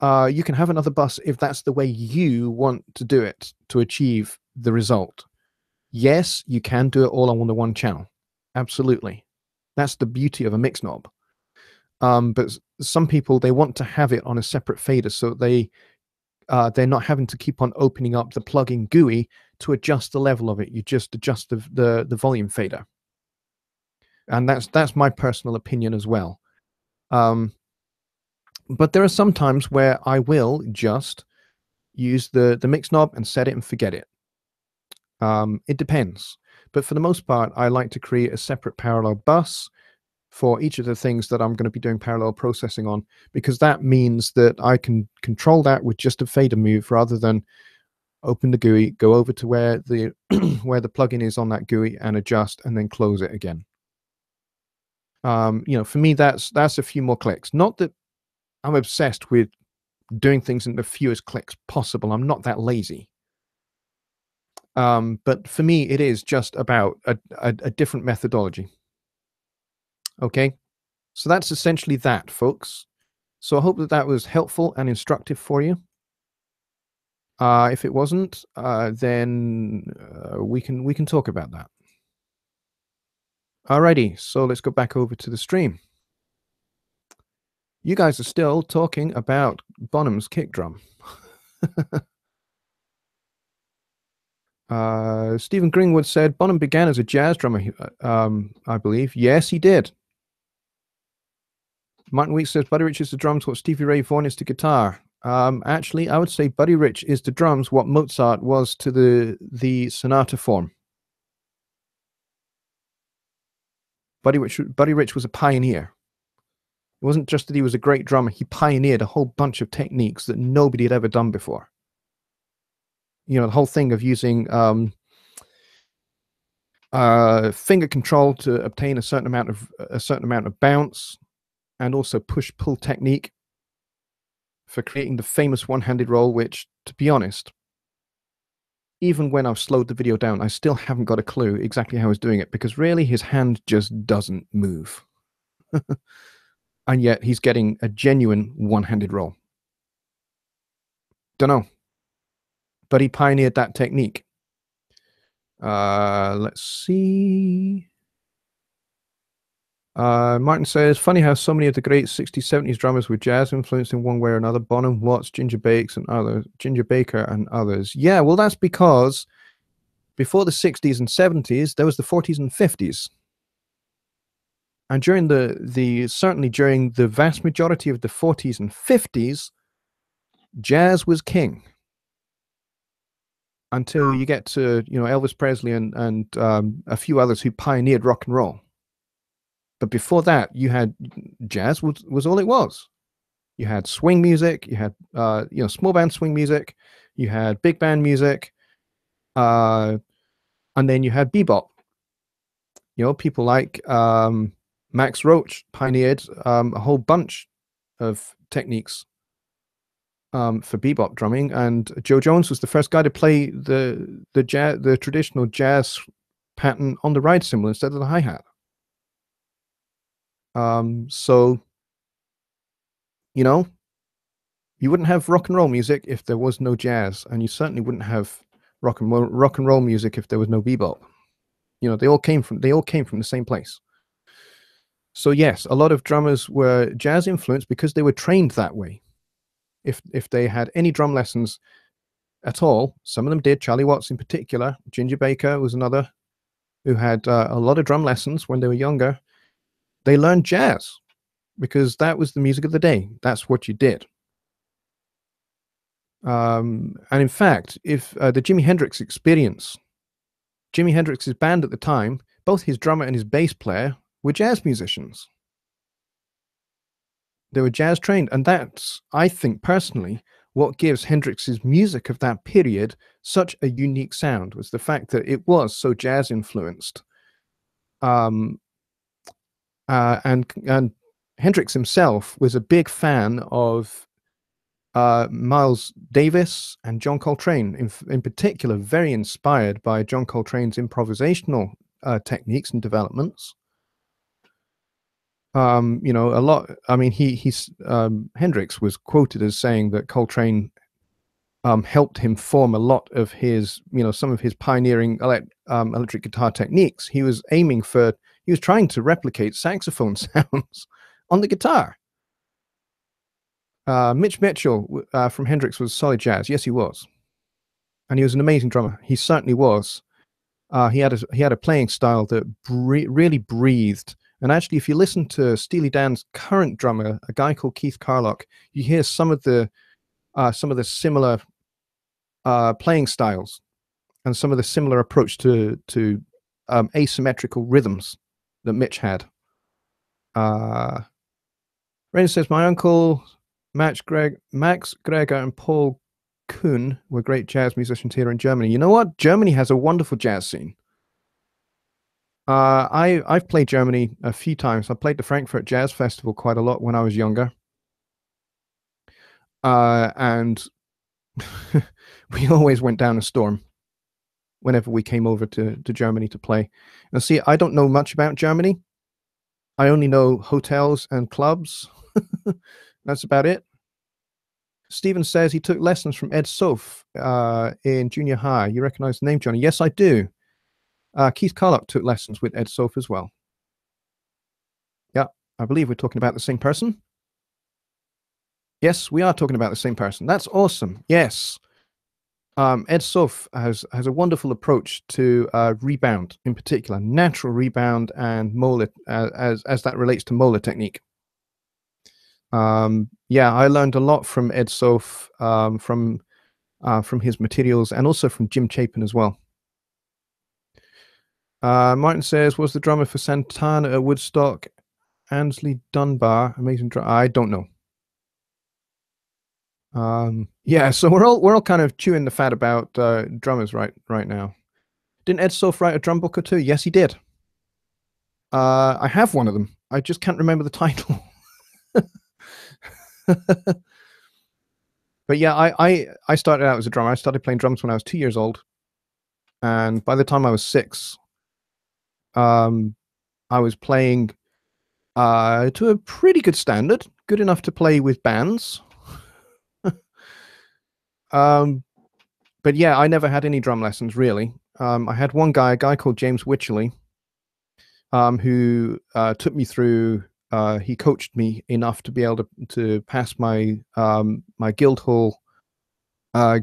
You can have another bus if that's the way you want to do it to achieve the result. Yes, you can do it all on the one channel. Absolutely. That's the beauty of a mix knob. But some people, they want to have it on a separate fader, so they're not having to keep on opening up the plugin GUI to adjust the level of it. You just adjust the volume fader. And that's my personal opinion as well. But there are some times where I will just use the mix knob and set it and forget it. It depends. But for the most part, I like to create a separate parallel bus for each of the things that I'm going to be doing parallel processing on, because that means that I can control that with just a fader move rather than open the GUI, go over to where the where the plugin is on that GUI and adjust and then close it again. For me, that's a few more clicks. Not that I'm obsessed with doing things in the fewest clicks possible. I'm not that lazy. But for me, it is just about a different methodology. Okay, so that's essentially that, folks. So I hope that that was helpful and instructive for you. If it wasn't, then we can talk about that. Alrighty, so let's go back over to the stream. You guys are still talking about Bonham's kick drum. Stephen Greenwood said Bonham began as a jazz drummer, I believe. Yes, he did. Martin Weeks says Buddy Rich is the drums what Stevie Ray Vaughan is to guitar. Actually, I would say Buddy Rich is to drums what Mozart was to the sonata form. Buddy Rich was a pioneer. It wasn't just that he was a great drummer, he pioneered a whole bunch of techniques that nobody had ever done before. You know, the whole thing of using finger control to obtain a certain amount of bounce, and also push-pull technique for creating the famous one-handed roll, which, to be honest, even when I've slowed the video down, I still haven't got a clue exactly how he's doing it, because really his hand just doesn't move. And yet he's getting a genuine one-handed roll. Don't know. But he pioneered that technique. Let's see. Martin says, funny how so many of the great 60s, 70s drummers were jazz influenced in one way or another. Bonham, Watts, Ginger Baker and others. Yeah, well, that's because before the 60s and 70s, there was the 40s and 50s. And during certainly during the vast majority of the 40s and 50s, jazz was king. Until you get to, Elvis Presley and a few others who pioneered rock and roll. But before that, you had jazz was all it was. You had swing music, you had small band swing music, you had big band music, and then you had bebop. People like Max Roach pioneered a whole bunch of techniques for bebop drumming, and Joe Jones was the first guy to play the traditional jazz pattern on the ride cymbal instead of the hi-hat. So you wouldn't have rock and roll music if there was no jazz, and you certainly wouldn't have rock and roll music if there was no bebop. They all came from the same place. So yes, a lot of drummers were jazz influenced because they were trained that way. If they had any drum lessons at all, some of them did. Charlie Watts in particular. Ginger Baker was another who had a lot of drum lessons when they were younger. They learned jazz because that was the music of the day. That's what you did. And in fact, if the Jimi Hendrix experience, Jimi Hendrix's band at the time, both his drummer and his bass player were jazz musicians. They were jazz trained, and that's, I think personally, what gives Hendrix's music of that period such a unique sound, was the fact that it was so jazz influenced. And Hendrix himself was a big fan of Miles Davis and John Coltrane, in particular, very inspired by John Coltrane's improvisational techniques and developments. A lot. I mean, Hendrix was quoted as saying that Coltrane helped him form a lot of his, some of his pioneering electric guitar techniques. He was trying to replicate saxophone sounds on the guitar. Mitch Mitchell from Hendrix was solid jazz. Yes, he was, and he was an amazing drummer. He certainly was. He had a playing style that really breathed. And actually, if you listen to Steely Dan's current drummer, a guy called Keith Carlock, you hear some of the similar playing styles and some of the similar approach to asymmetrical rhythms that Mitch had. Rain says, my uncle, Max Gregor, and Paul Kuhn were great jazz musicians here in Germany. You know what? Germany has a wonderful jazz scene. I've played Germany a few times. I played the Frankfurt Jazz Festival quite a lot when I was younger. And we always went down a storm whenever we came over to Germany to play. Now, see, I don't know much about Germany. I only know hotels and clubs. That's about it. Stephen says he took lessons from Ed Soph in junior high. You recognize the name, Johnny? Yes, I do. Keith Carlock took lessons with Ed Soph as well. Yeah, I believe we're talking about the same person. Yes, we are talking about the same person. That's awesome. Yes. Ed Soph has a wonderful approach to rebound, in particular, natural rebound and molar, as that relates to molar technique. Yeah, I learned a lot from Ed Soph, from his materials, and also from Jim Chapin as well. Martin says, was the drummer for Santana at Woodstock Ansley Dunbar? Amazing drummer. I don't know. Yeah, so we're all kind of chewing the fat about drummers right now. Didn't Ed Soph write a drum book or two? Yes, he did. I have one of them. I just can't remember the title. But yeah, I started out as a drummer. I started playing drums when I was 2 years old, and by the time I was 6, I was playing to a pretty good standard, good enough to play with bands. But yeah, I never had any drum lessons really. I had one guy, a guy called James Wycherley, who took me through. He coached me enough to be able to pass my my Guildhall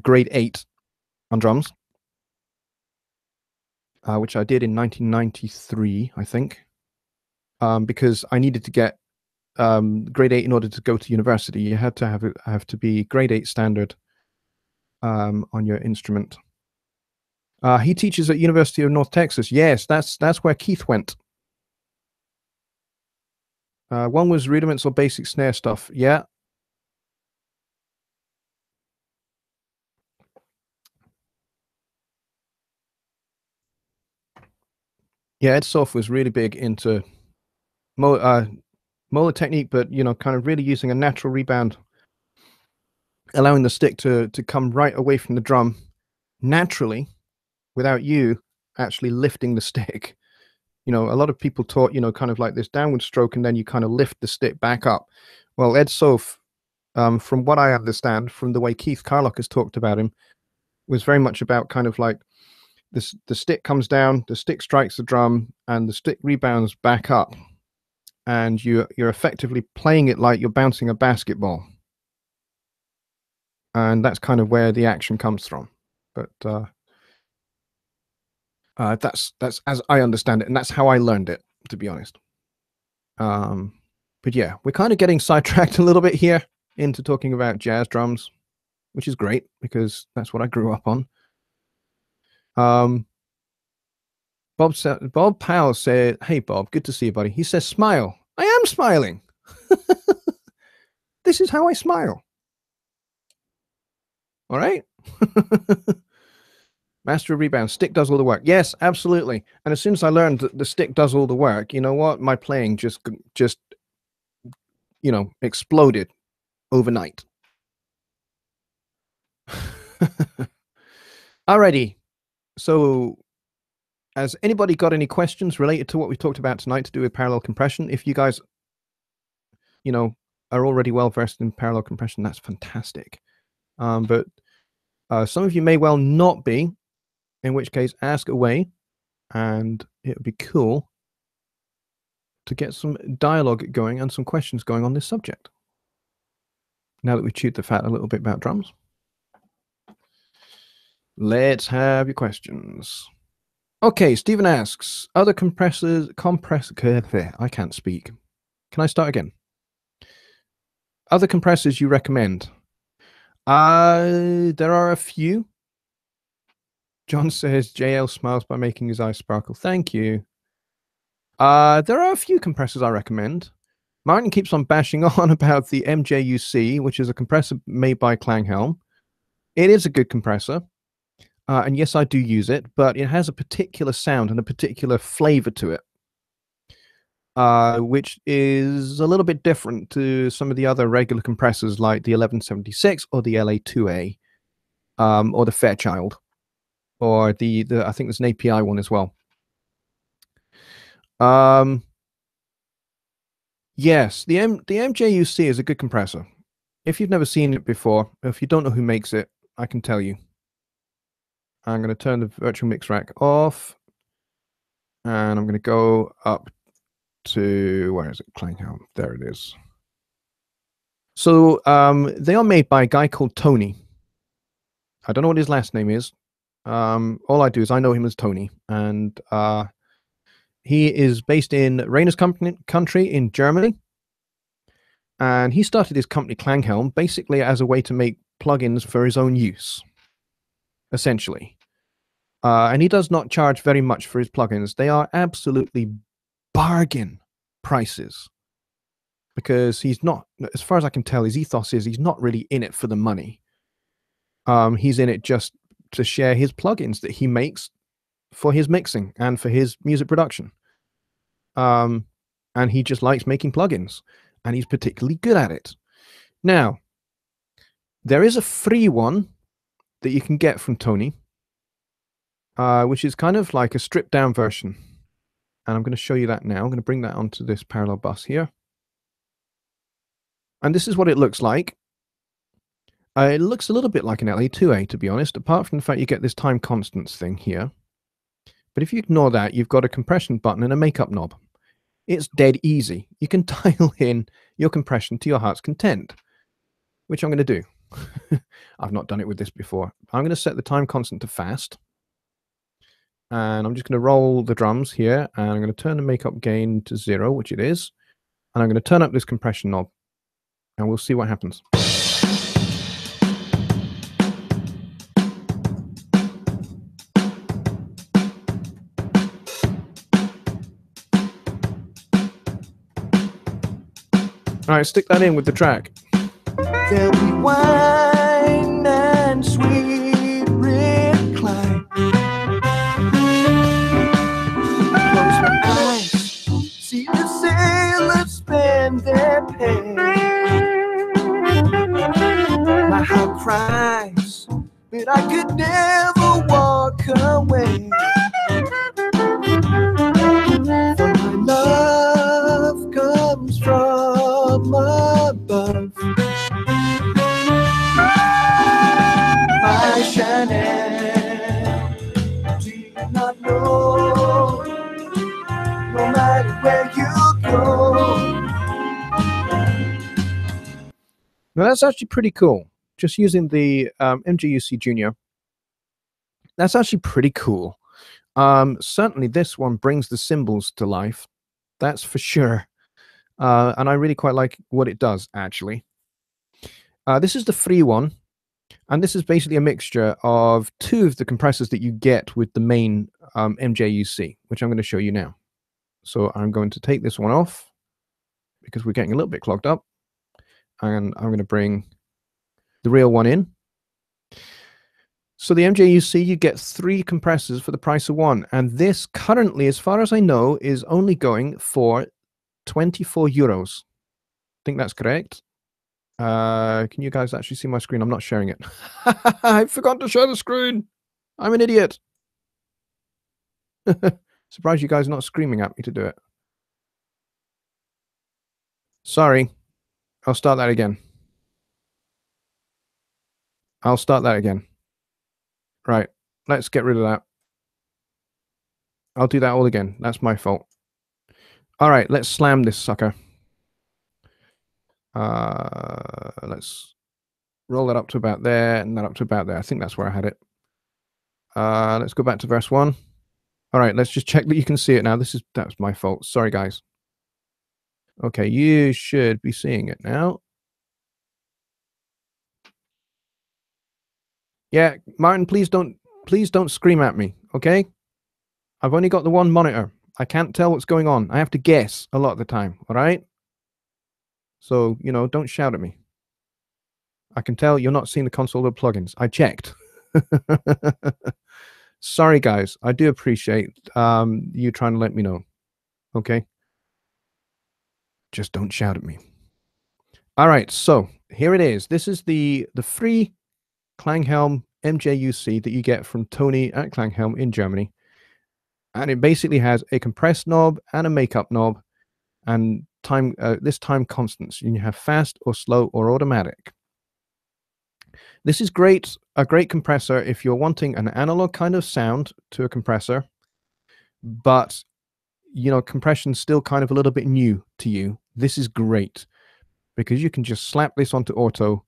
grade 8 on drums, which I did in 1993, I think, because I needed to get grade 8 in order to go to university. You had to have to be grade 8 standard on your instrument. He teaches at University of North Texas. Yes, that's where Keith went. One was rudiments or basic snare stuff. Yeah. Yeah, Ed Soph was really big into molar technique, but you know, kind of really using a natural rebound, allowing the stick to come right away from the drum naturally without you actually lifting the stick. You know, a lot of people taught, you know, kind of like this downward stroke and then you kind of lift the stick back up. Well, Ed Soph, from what I understand, from the way Keith Carlock has talked about him, was very much about kind of like this: the stick comes down, the stick strikes the drum, and the stick rebounds back up, and you're effectively playing it like you're bouncing a basketball, and that's kind of where the action comes from. But that's as I understand it, and that's how I learned it, to be honest. But yeah, we're kind of getting sidetracked a little bit here into talking about jazz drums, which is great because that's what I grew up on. Bob Powell said, "Hey Bob, good to see you, buddy." He says, "Smile." I am smiling. This is how I smile. All right. Master of rebound. Stick does all the work. Yes, absolutely. And as soon as I learned that the stick does all the work, you know what? My playing just you know, exploded overnight. Alrighty. So has anybody got any questions related to what we talked about tonight to do with parallel compression? If you guys, you know, are already well versed in parallel compression, that's fantastic. But some of you may well not be, in which case ask away, and it would be cool to get some dialogue going and some questions going on this subject. Now that we've chewed the fat a little bit about drums, let's have your questions. Okay, Stephen asks, other I can't speak. Can I start again? Other compressors you recommend? There are a few. John says JL smiles by making his eyes sparkle. Thank you. There are a few compressors I recommend. Martin keeps on bashing on about the MJUC, which is a compressor made by Klanghelm. It is a good compressor. And yes, I do use it, but it has a particular sound and a particular flavor to it, which is a little bit different to some of the other regular compressors like the 1176 or the LA2A, or the Fairchild, or the I think there's an API one as well. Yes, the MJUC is a good compressor. If you've never seen it before, if you don't know who makes it, I can tell you. I'm going to turn the virtual mix rack off, and I'm going to go up to, where is it? Klanghelm. There it is. So they are made by a guy called Tony. I don't know what his last name is. All I do is I know him as Tony, and he is based in Rainer's country in Germany. And he started his company Klanghelm basically as a way to make plugins for his own use, essentially. And he does not charge very much for his plugins. They are absolutely bargain prices, because he's not, as far as I can tell, his ethos is he's not really in it for the money. He's in it just to share his plugins that he makes for his mixing and for his music production. And he just likes making plugins, and he's particularly good at it. Now, there is a free one that you can get from Tony, which is kind of like a stripped down version. And I'm going to show you that now. I'm going to bring that onto this parallel bus here. And this is what it looks like. It looks a little bit like an LA2A, to be honest, apart from the fact you get this time constants thing here. But if you ignore that, you've got a compression button and a makeup knob. It's dead easy. You can dial in your compression to your heart's content, which I'm going to do. I've not done it with this before. I'm going to set the time constant to fast. And I'm just going to roll the drums here, and I'm going to turn the makeup gain to 0, which it is. And I'm going to turn up this compression knob, and we'll see what happens. All right, stick that in with the track. There'll be wine and sweet recline. Close my eyes, see the sailors spend their pay. My heart cries, but I could never walk away. For my love comes from above. My Chanel, do you not know? No matter where you go. Now that's actually pretty cool. Just using the MJUC Junior. That's actually pretty cool. Certainly this one brings the cymbals to life. That's for sure. And I really quite like what it does, actually. This is the free one. And this is basically a mixture of 2 of the compressors that you get with the main MJUC, which I'm going to show you now. So I'm going to take this one off because we're getting a little bit clogged up. And I'm going to bring the real one in. So the MJUC, you get 3 compressors for the price of 1. And this currently, as far as I know, is only going for 24 euros. I think that's correct. Can you guys actually see my screen? I'm not sharing it. I forgot to share the screen. I'm an idiot. Surprised you guys are not screaming at me to do it. Sorry. I'll start that again. I'll start that again. Right. Let's get rid of that. I'll do that all again. That's my fault. All right. Let's slam this sucker. Let's roll that up to about there and that up to about there. I think that's where I had it. Let's go back to verse 1. All right, let's just check that you can see it now. That's my fault. Sorry, guys. Okay, you should be seeing it now. Yeah, Martin, please don't scream at me, okay? I've only got the one monitor. I can't tell what's going on. I have to guess a lot of the time, all right? So, you know, don't shout at me. I can tell you're not seeing the console of plugins. I checked. Sorry, guys. I do appreciate you trying to let me know. Okay? Just don't shout at me. All right, so here it is. This is the free Klanghelm MJUC that you get from Tony at Klanghelm in Germany. And it basically has a compressed knob and a makeup knob and time this time constants. You have fast or slow or automatic. This is great, a great compressor if you're wanting an analog kind of sound to a compressor, but you know, compression's still kind of a little bit new to you. This is great because you can just slap this onto auto,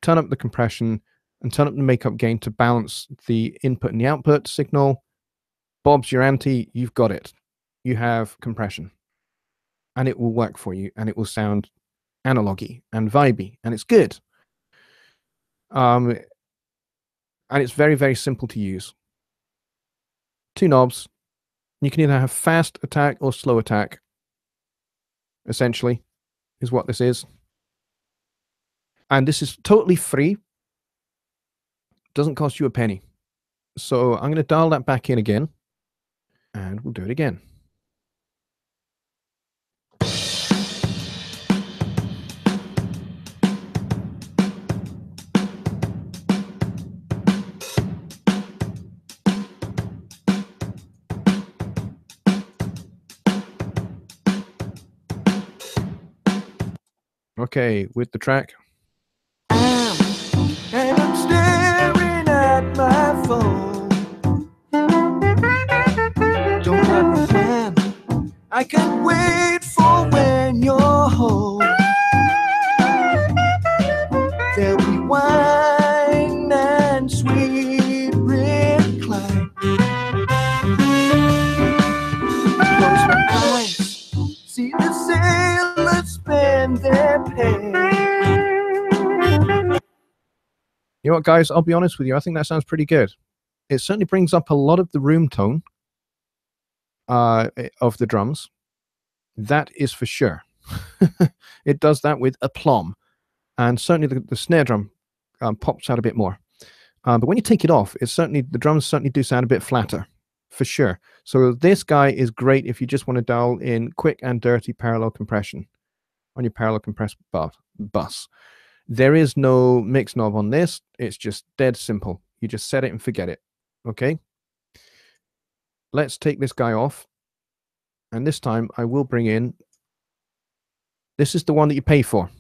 turn up the compression, and turn up the makeup gain to balance the input and the output signal. Bob's your ante, you've got it. You have compression. And it will work for you, and it will sound analogy and vibey, and it's good. And it's very, very simple to use. 2 knobs. You can either have fast attack or slow attack, essentially, is what this is. And this is totally free. Doesn't cost you a penny. So I'm going to dial that back in again, and we'll do it again. Okay, with the track. And I'm staring at my phone. Don't understand. I can't wait for when you're home. There'll be wine and sweet recline. Close my eyes, see the sailors spend their pay. You know what, guys? I'll be honest with you. I think that sounds pretty good. It certainly brings up a lot of the room tone of the drums. That is for sure. It does that with aplomb. And certainly the snare drum pops out a bit more. But when you take it off, the drums certainly do sound a bit flatter, for sure. So this guy is great if you just want to dial in quick and dirty parallel compression on your parallel compressed bus. There is no mix knob on this. It's just dead simple. You just set it and forget it. Okay? Let's take this guy off. And this time I will bring in, this is the one that you pay for.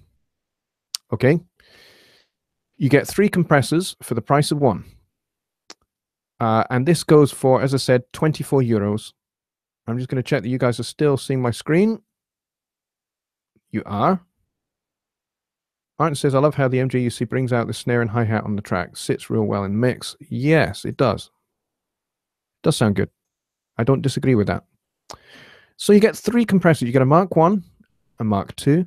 Okay? You get 3 compressors for the price of 1. And this goes for, as I said, 24 euros. I'm just going to check that you guys are still seeing my screen. You are. Martin says, I love how the MJUC brings out the snare and hi-hat on the track. Sits real well in mix. Yes, it does. It does sound good. I don't disagree with that. So you get 3 compressors. You get a Mark 1, a Mark 2,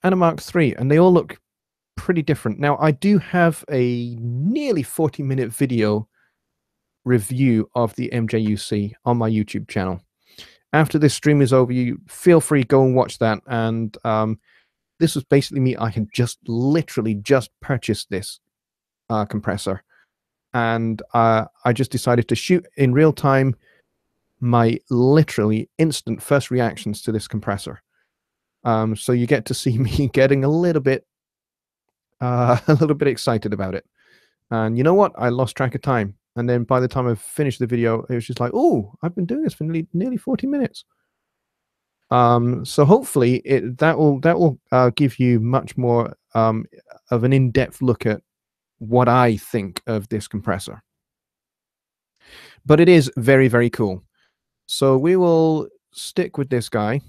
and a Mark 3. And they all look pretty different. Now, I do have a nearly 40-minute video review of the MJUC on my YouTube channel. After this stream is over, you feel free, go and watch that. And this was basically me. I had literally just purchased this compressor. And I just decided to shoot in real time my literally instant first reactions to this compressor. So you get to see me getting a little bit excited about it. And you know what? I lost track of time. And then by the time I finished the video, it was just like, oh, I've been doing this for nearly 40 minutes. So hopefully that will give you much more of an in-depth look at what I think of this compressor. But it is very, very cool. So we will stick with this guy,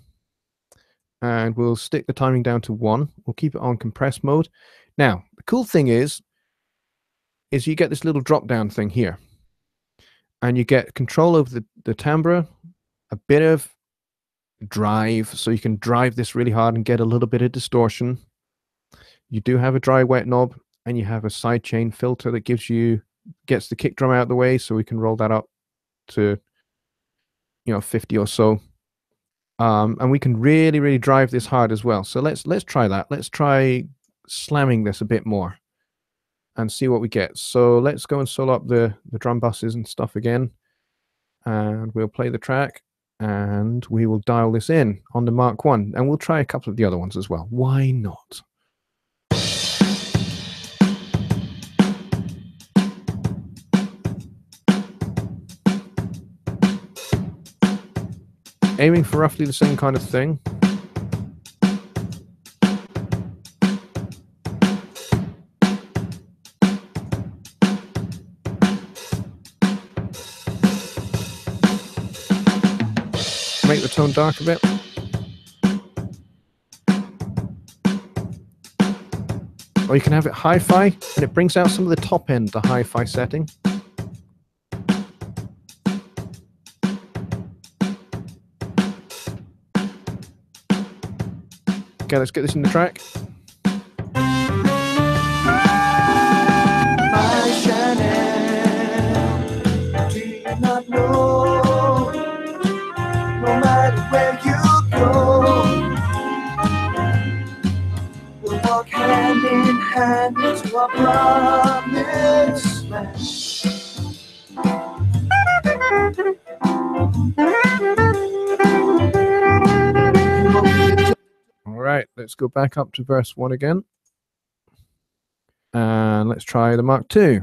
and we'll stick the timing down to 1. We'll keep it on compressed mode. Now, the cool thing is you get this little drop-down thing here, and you get control over the timbre, a bit of drive, so you can drive this really hard and get a little bit of distortion. You do have a dry wet knob, and you have a sidechain filter that gets the kick drum out of the way, so we can roll that up to 50 or so. And we can really, really drive this hard as well. So let's try that. Let's try slamming this a bit more and see what we get. So let's go and solo up the drum buses and stuff again. And we'll play the track and we will dial this in on the Mark 1. And we'll try a couple of the other ones as well. Why not? Aiming for roughly the same kind of thing. Make the tone dark a bit. Or you can have it hi-fi, and it brings out some of the top end, the hi-fi setting. Okay, let's get this in the track. My Chanel, do you not know? No matter where you go, we'll walk hand in hand into our promised land. All right, let's go back up to verse 1 again. And let's try the Mark II.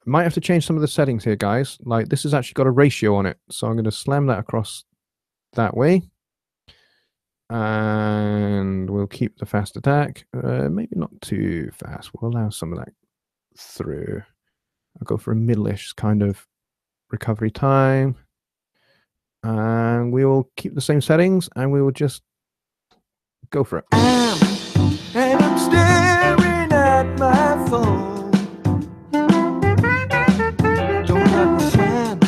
Might have to change some of the settings here, guys. Like, this has actually got a ratio on it. So I'm going to slam that across that way. And we'll keep the fast attack. Maybe not too fast. We'll allow some of that through. I'll go for a middle-ish kind of recovery time. And we will keep the same settings. And we will just go for it. And I'm staring at my phone. Don't understand.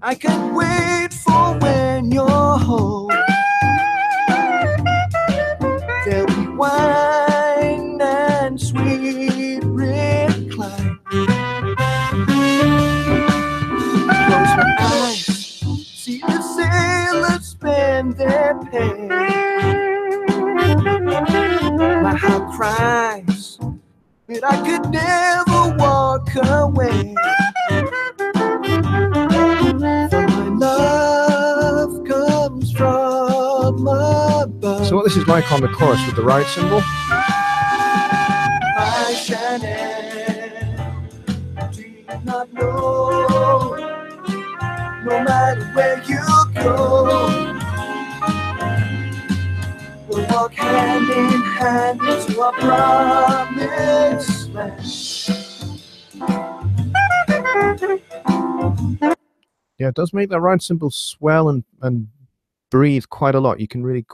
I can't wait for when you're home. There'll be wine and sweet recline. Close my eyes, see the sailors spend their pay. My heart cries, but I could never walk away. For my love comes from above. So what this is like on the chorus with the ride cymbal. My Chanel, do you not know? No matter where you go, we'll walk hand in hand into our promised land. Yeah, it does make that ride cymbal swell and breathe quite a lot. You can really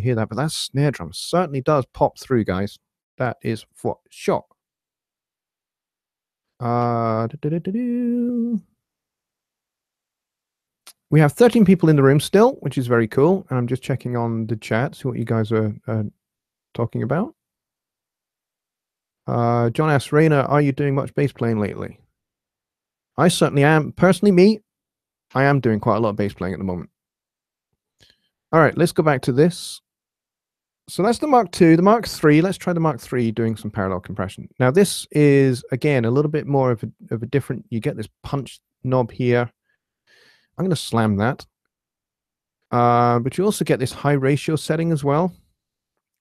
hear that, but that snare drum certainly does pop through, guys. That is for sure. We have 13 people in the room still, which is very cool. And I'm just checking on the chat, see what you guys are talking about. John asks, Raina, are you doing much bass playing lately? I certainly am. Personally, me, I am doing quite a lot of bass playing at the moment. All right, let's go back to this. So that's the Mark II. The Mark III, let's try the Mark III doing some parallel compression. Now this is, again, a little bit more of a different, you get this punch knob here. I'm going to slam that. But you also get this high ratio setting as well.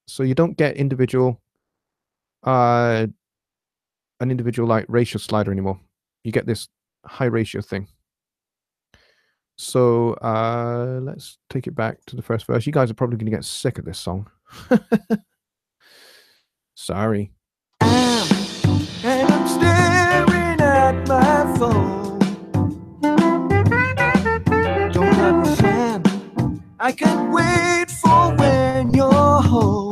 So you don't get individual, an individual like ratio slider anymore. You get this high ratio thing. So let's take it back to the first verse. You guys are probably going to get sick of this song. Sorry. And I'm staring at my phone. Don't understand. I can't wait for when you're home.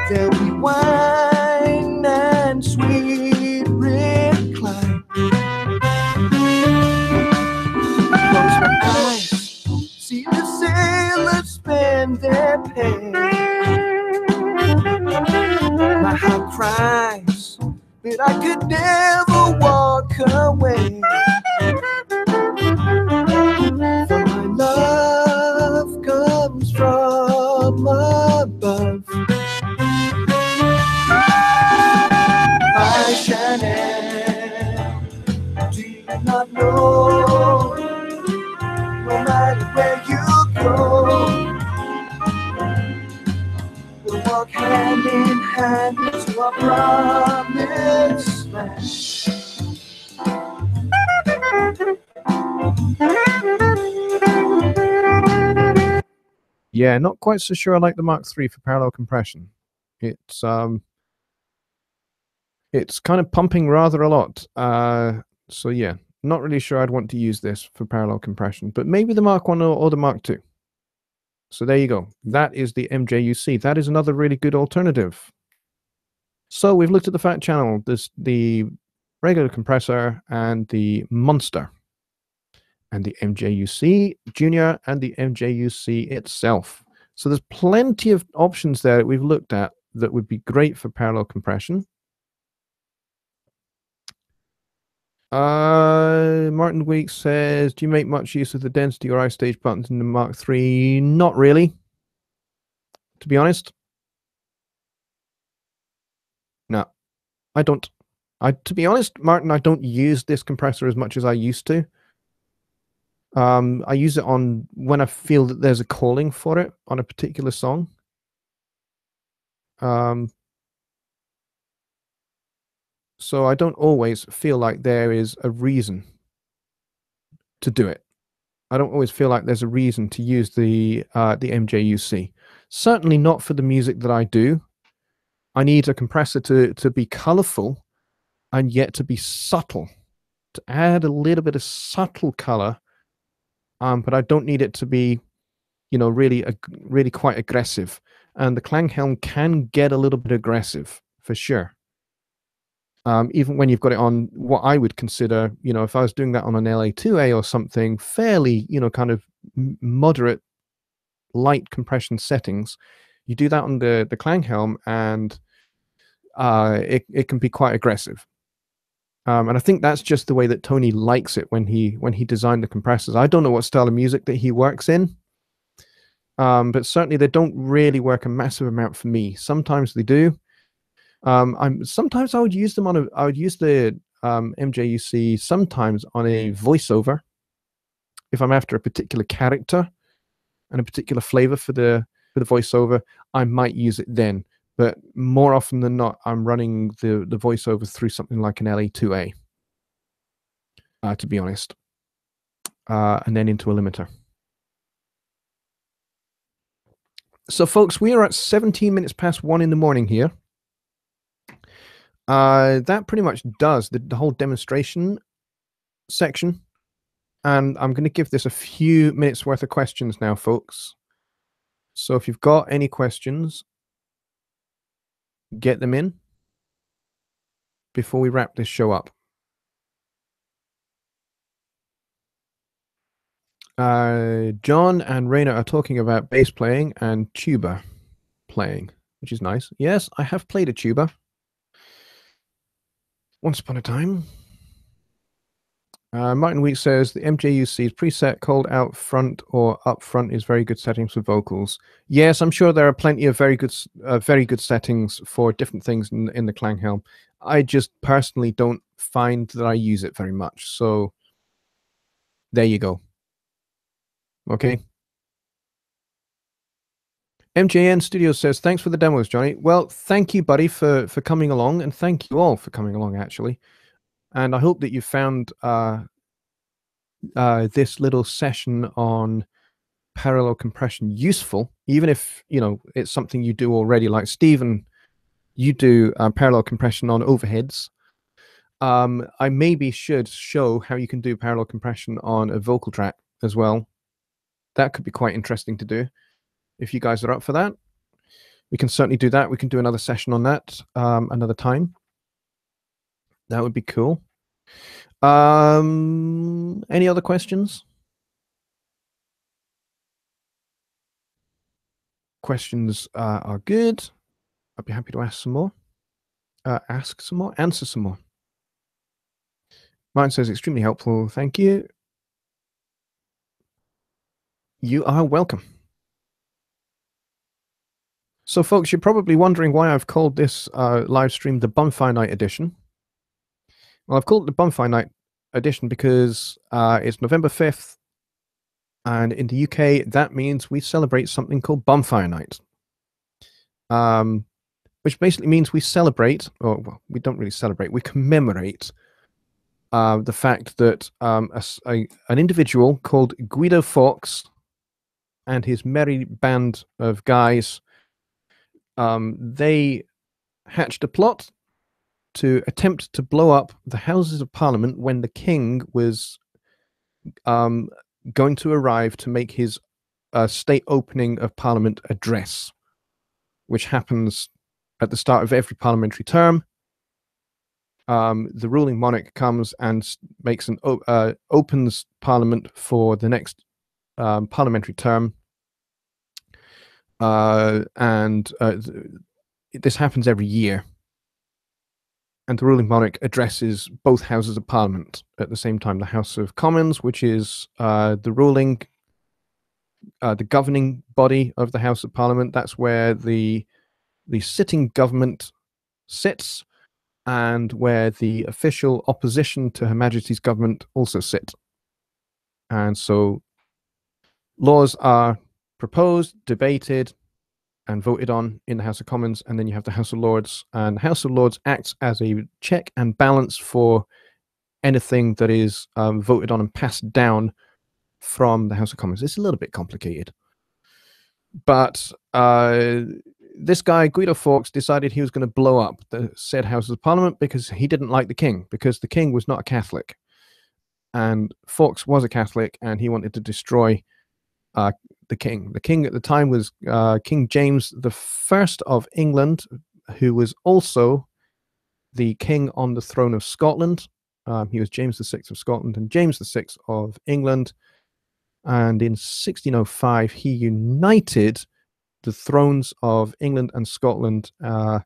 There'll be wine and sweet recline. Close my eyes, see the sailors spend their pay. My heart cries, but I could never walk away. comes from above. My Shannon, do you not know? No matter where you go, we'll walk hand in hand to our promised land. Yeah, not quite so sure I like the Mark III for parallel compression. It's kind of pumping rather a lot. So yeah, not really sure I'd want to use this for parallel compression, but maybe the Mark I or the Mark II. So there you go. That is the MJUC. That is another really good alternative. So we've looked at the Fat Channel, the regular compressor, and the Monster, and the MJUC Junior, and the MJUC itself. So there's plenty of options there that we've looked at that would be great for parallel compression. Martin Weeks says, do you make much use of the density or I-stage buttons in the Mark III? Not really, to be honest. No, I don't. To be honest, Martin, I don't use this compressor as much as I used to. I use it on when I feel that there's a calling for it on a particular song. So I don't always feel like there is a reason to do it. I don't always feel like there's a reason to use the MJUC. Certainly not for the music that I do. I need a compressor to be colorful and yet to be subtle, to add a little bit of subtle color. But I don't need it to be, really quite aggressive. And the Klanghelm can get a little bit aggressive for sure. Even when you've got it on what I would consider, if I was doing that on an LA2A or something fairly, kind of moderate, light compression settings, you do that on the Klanghelm, and it can be quite aggressive. And I think that's just the way that Tony likes it when he designed the compressors. I don't know what style of music that he works in, but certainly they don't really work a massive amount for me. Sometimes they do. Sometimes I would use them I would use the MJUC sometimes on a voiceover if I'm after a particular character and a particular flavor for the voiceover. I might use it then, but more often than not, I'm running the voiceover through something like an LA2A, to be honest, and then into a limiter. So, folks, we are at 17 minutes past 1 in the morning here. That pretty much does the whole demonstration section. And I'm going to give this a few minutes worth of questions now, folks. So if you've got any questions, get them in before we wrap this show up. John and Raina are talking about bass playing and tuba playing, which is nice. Yes, I have played a tuba once upon a time. Martin Weeks says the MJUC's preset cold out front or up front is very good settings for vocals. Yes, I'm sure there are plenty of very good settings for different things in the Klanghelm. I just personally don't find that I use it very much. So there you go. Okay. MJN Studios says, thanks for the demos, Johnny. Well, thank you, buddy, for coming along, and thank you all for coming along, actually. And I hope that you found this little session on parallel compression useful, even if, it's something you do already. Like Stephen, you do parallel compression on overheads. I maybe should show how you can do parallel compression on a vocal track as well. That could be quite interesting to do. If you guys are up for that, we can certainly do that. We can do another session on that another time. That would be cool. Any other questions? Questions are good. I'd be happy to ask some more. Ask some more, answer some more. Martin says, extremely helpful. Thank you. You are welcome. So, folks, you're probably wondering why I've called this live stream the Bonfire Night Edition. Well, I've called it the Bonfire Night Edition because it's November 5th, and in the UK, that means we celebrate something called Bonfire Night, which basically means we celebrate, or well, we don't really celebrate, we commemorate the fact that an individual called Guido Fawkes and his merry band of guys, they hatched a plot to attempt to blow up the Houses of Parliament when the king was going to arrive to make his state opening of Parliament address, which happens at the start of every parliamentary term. The ruling monarch comes and makes an opens Parliament for the next parliamentary term, and this happens every year. And the ruling monarch addresses both houses of Parliament at the same time. The House of Commons, which is the governing body of the House of Parliament. That's where the sitting government sits, and where the official opposition to Her Majesty's government also sit. And so laws are proposed, debated, and voted on in the House of Commons, and then you have the House of Lords, and the House of Lords acts as a check and balance for anything that is voted on and passed down from the House of Commons. It's a little bit complicated, but this guy Guido Fawkes decided he was going to blow up the said Houses of Parliament because he didn't like the king, because the king was not a Catholic, and Fawkes was a Catholic, and he wanted to destroy the king. The king at the time was King James I of England, who was also the king on the throne of Scotland. He was James VI of Scotland and James VI of England. And in 1605, he united the thrones of England and Scotland and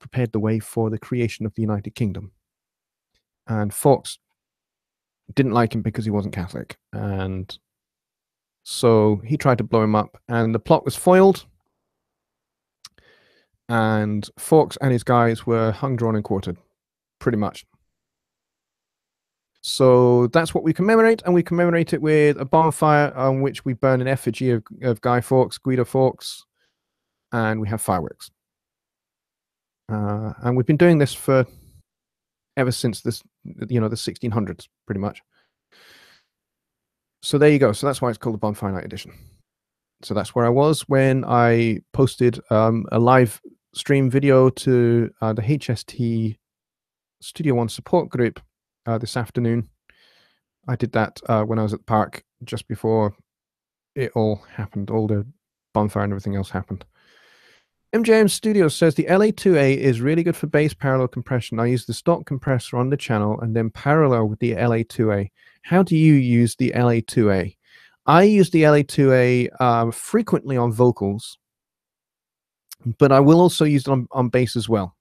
prepared the way for the creation of the United Kingdom. And Fawkes didn't like him because he wasn't Catholic, and so he tried to blow him up, and the plot was foiled, and Fawkes and his guys were hung, drawn, and quartered, pretty much. So that's what we commemorate, and we commemorate it with a bonfire on which we burn an effigy of Guy Fawkes, Guido Fawkes, and we have fireworks. And we've been doing this for ever since the 1600s, pretty much. So there you go. So that's why it's called the Bonfire Night Edition. So that's where I was when I posted a live stream video to the HST Studio One support group this afternoon. I did that when I was at the park just before it all happened, all the bonfire and everything else happened. MJM Studios says the LA2A is really good for bass parallel compression. I use the stock compressor on the channel and then parallel with the LA2A. How do you use the LA2A? I use the LA2A frequently on vocals, but I will also use it on bass as well.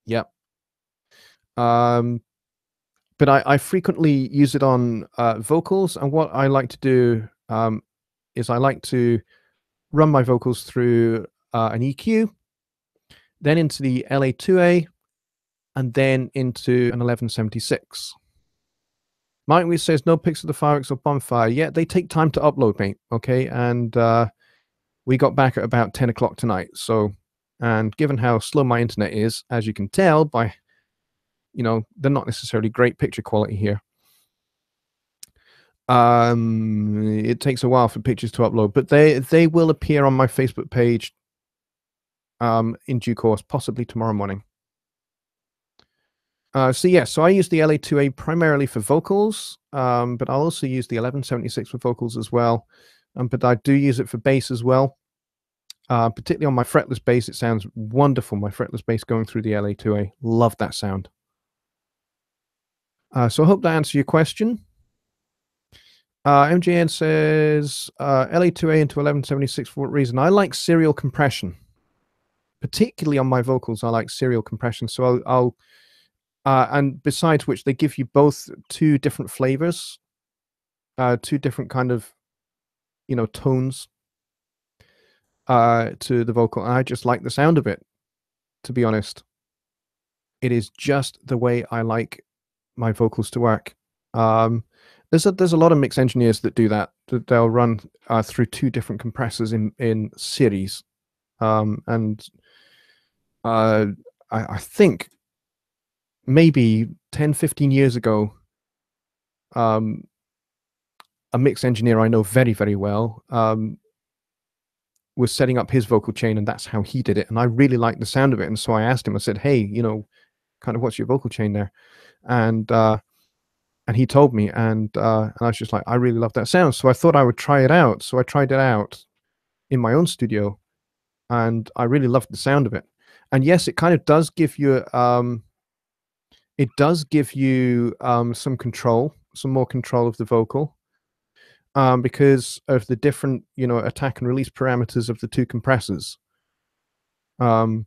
Yep. But I frequently use it on vocals, and what I like to do is I like to run my vocals through an EQ, then into the LA2A, and then into an 1176. Mike says no pics of the fireworks or bonfire. Yeah, they take time to upload, mate. Okay, and we got back at about 10 o'clock tonight. So, and given how slow my internet is, as you can tell by, they're not necessarily great picture quality here. It takes a while for pictures to upload, but they will appear on my Facebook page in due course, possibly tomorrow morning. So I use the LA2A primarily for vocals, but I'll also use the 1176 for vocals as well. But I do use it for bass as well, particularly on my fretless bass. It sounds wonderful, my fretless bass going through the LA2A. Love that sound. So I hope that answers your question. MJN says LA2A into 1176 for what reason? I like serial compression. Particularly on my vocals, I like serial compression. So I'll and besides which, they give you both two different flavors, two different kind of, tones. to the vocal. I just like the sound of it, to be honest. It is just the way I like my vocals to work. There's a lot of mix engineers that do that. They'll run through two different compressors in series, and I think maybe 10, 15 years ago, a mix engineer I know very, very well was setting up his vocal chain, and that's how he did it. And I really liked the sound of it. And so I asked him, I said, hey, kind of what's your vocal chain there? And he told me, and I was just like, I really love that sound. So I thought I would try it out. So I tried it out in my own studio, and I really loved the sound of it. And yes, it kind of does give you some control, some more control of the vocal, because of the different, attack and release parameters of the two compressors. So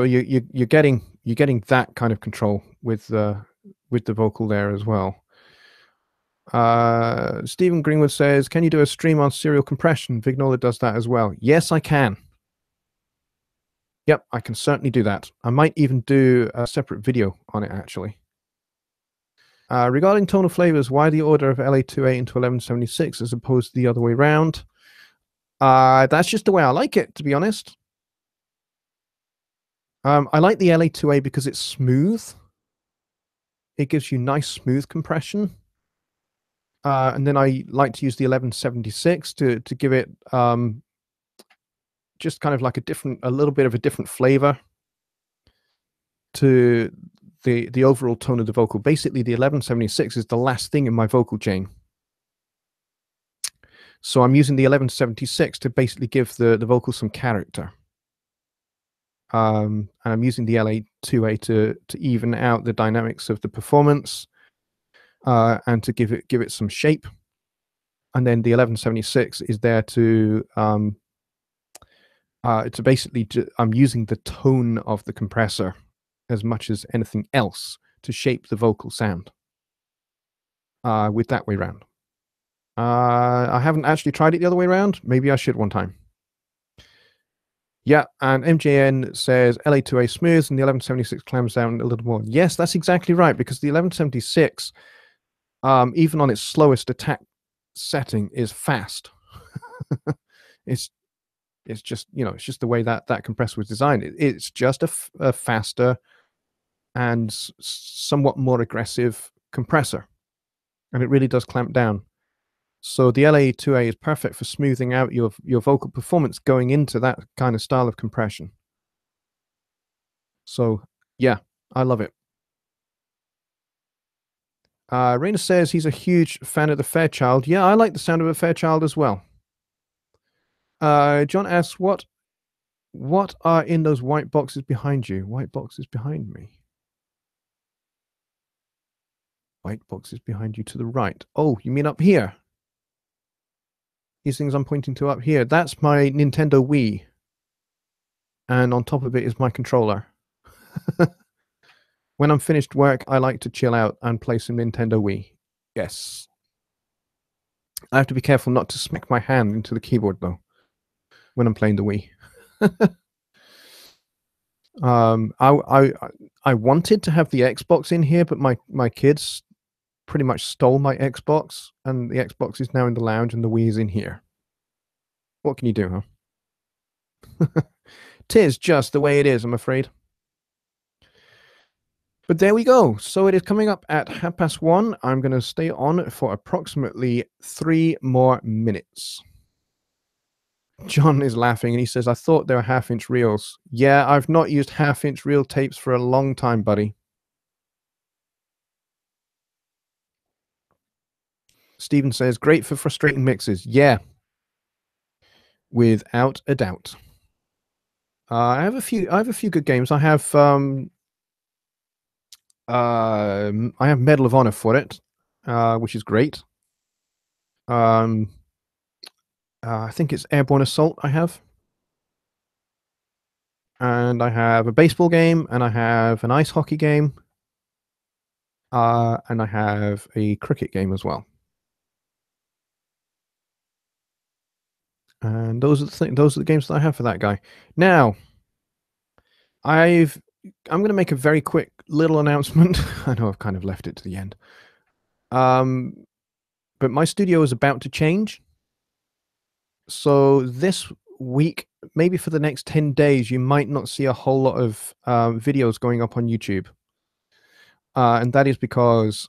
you're getting that kind of control with the vocal there as well. Stephen Greenwood says, can you do a stream on serial compression? Vignola does that as well. Yes, I can. Yep, I can certainly do that. I might even do a separate video on it, actually. Regarding tonal flavors, why the order of LA2A into 1176 as opposed to the other way around? That's just the way I like it, to be honest. I like the LA2A because it's smooth. It gives you nice smooth compression. And then I like to use the 1176 to give it just kind of like a little bit of a different flavor to the overall tone of the vocal. Basically, the 1176 is the last thing in my vocal chain. So I'm using the 1176 to basically give the vocal some character. And I'm using the LA2A to even out the dynamics of the performance, and to give it some shape. And then the 1176 is there to basically I'm using the tone of the compressor as much as anything else to shape the vocal sound with that way around. I haven't actually tried it the other way around. Maybe I should one time. Yeah, and MJN says LA2A smooths and the 1176 clams down a little more. Yes, that's exactly right, because the 1176, even on its slowest attack setting, is fast. It's just, it's just the way that compressor was designed. It's just a faster and somewhat more aggressive compressor, and it really does clamp down. So the LA2A is perfect for smoothing out your vocal performance going into that kind of style of compression. So yeah, I love it. Raina says he's a huge fan of the Fairchild. Yeah, I like the sound of a Fairchild as well. John asks, what are in those white boxes behind you? White boxes behind me. White boxes behind you to the right. Oh, you mean up here? These things I'm pointing to up here. That's my Nintendo Wii. And on top of it is my controller. When I'm finished work, I like to chill out and play some Nintendo Wii. Yes. I have to be careful not to smack my hand into the keyboard, though, when I'm playing the Wii. I wanted to have the Xbox in here, but my kids pretty much stole my Xbox, and the Xbox is now in the lounge and the Wii is in here. What can you do, huh? 'Tis just the way it is, I'm afraid. But there we go. So it is coming up at 1:30. I'm going to stay on for approximately 3 more minutes. John is laughing and he says, I thought they were half-inch reels. Yeah, I've not used half-inch reel tapes for a long time, buddy. Stephen says, great for frustrating mixes. Yeah, without a doubt. I have a few good games. I have Medal of Honor for it, which is great. I think it's Airborne Assault I have. And I have a baseball game, and I have an ice hockey game, and I have a cricket game as well. And those are the games that I have for that guy. Now, I'm going to make a very quick little announcement. I know I've kind of left it to the end. But my studio is about to change. So this week, maybe for the next 10 days, you might not see a whole lot of videos going up on YouTube. And that is because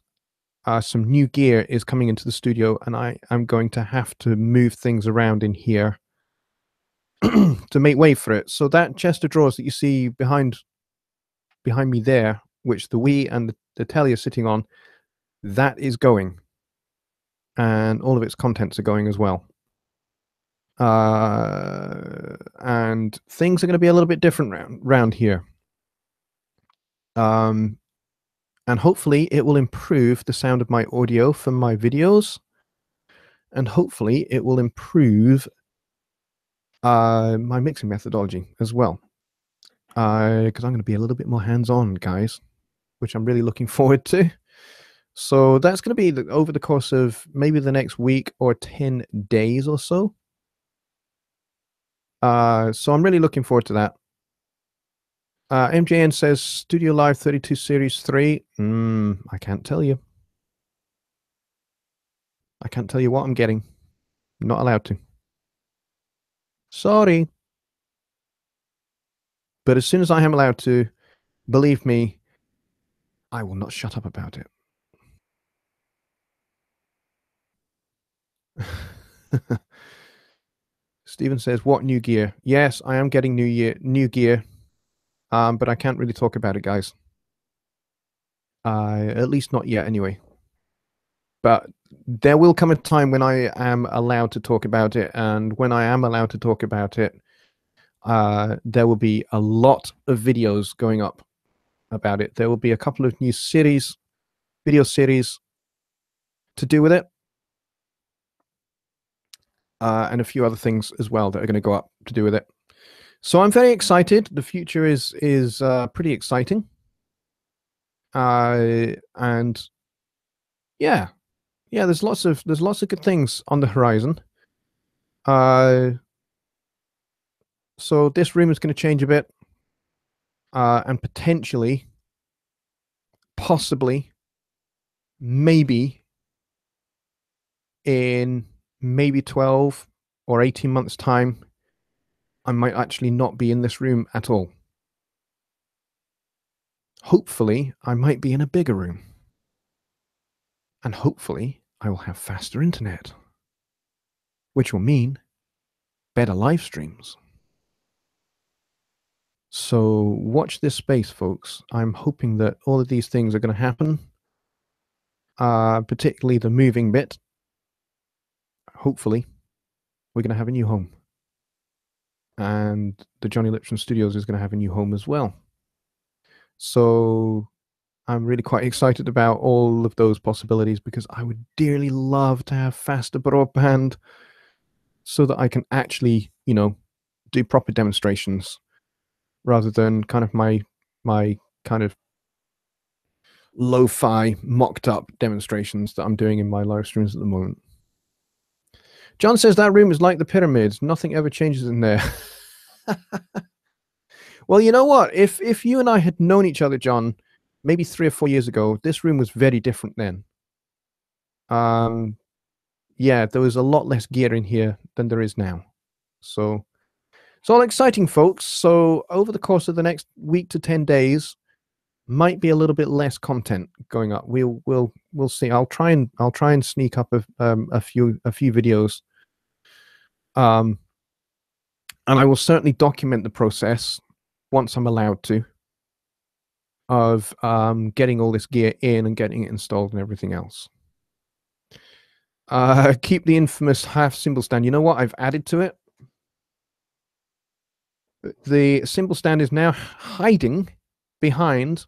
some new gear is coming into the studio, and I am going to have to move things around in here to make way for it. So that chest of drawers that you see behind me there, which the Wii and the telly are sitting on, that is going. And all of its contents are going as well. And things are going to be a little bit different round here. And hopefully it will improve the sound of my audio from my videos. And hopefully it will improve my mixing methodology as well. Because I'm going to be a little bit more hands-on, guys, which I'm really looking forward to. So that's going to be over the course of maybe the next week or 10 days or so. So I'm really looking forward to that. MJN says Studio Live 32 Series 3. I can't tell you. I can't tell you what I'm getting. I'm not allowed to. Sorry. But as soon as I am allowed to, believe me, I will not shut up about it. Steven says, what new gear? Yes, I am getting new gear. But I can't really talk about it, guys. At least not yet, anyway. But there will come a time when I am allowed to talk about it, and when I am allowed to talk about it, there will be a lot of videos going up about it. There will be a couple of new video series to do with it, and a few other things as well that are going to go up to do with it. So I'm very excited. The future is pretty exciting, and yeah, there's lots of good things on the horizon. So this room is going to change a bit, and potentially, possibly, maybe in maybe 12 or 18 months' time, I might actually not be in this room at all. Hopefully, I might be in a bigger room. And hopefully, I will have faster internet, which will mean better live streams. So watch this space, folks. I'm hoping that all of these things are going to happen, particularly the moving bit. Hopefully, we're going to have a new home. And the Jonny Lipsham Studios is going to have a new home as well. So I'm really quite excited about all of those possibilities, because I would dearly love to have faster broadband so that I can actually, do proper demonstrations rather than kind of my kind of lo-fi mocked up demonstrations that I'm doing in my live streams at the moment. John says that room is like the pyramids. Nothing ever changes in there. Well, you know what? If you and I had known each other, John, maybe 3 or 4 years ago, this room was very different then. Yeah, there was a lot less gear in here than there is now. So it's all exciting, folks. So over the course of the next week to 10 days, might be a little bit less content going up. We'll see. I'll try and sneak up a few videos. And I will certainly document the process once I'm allowed to, of getting all this gear in and getting it installed and everything else. Keep the infamous half cymbal stand. You know what? I've added to it. The cymbal stand is now hiding behind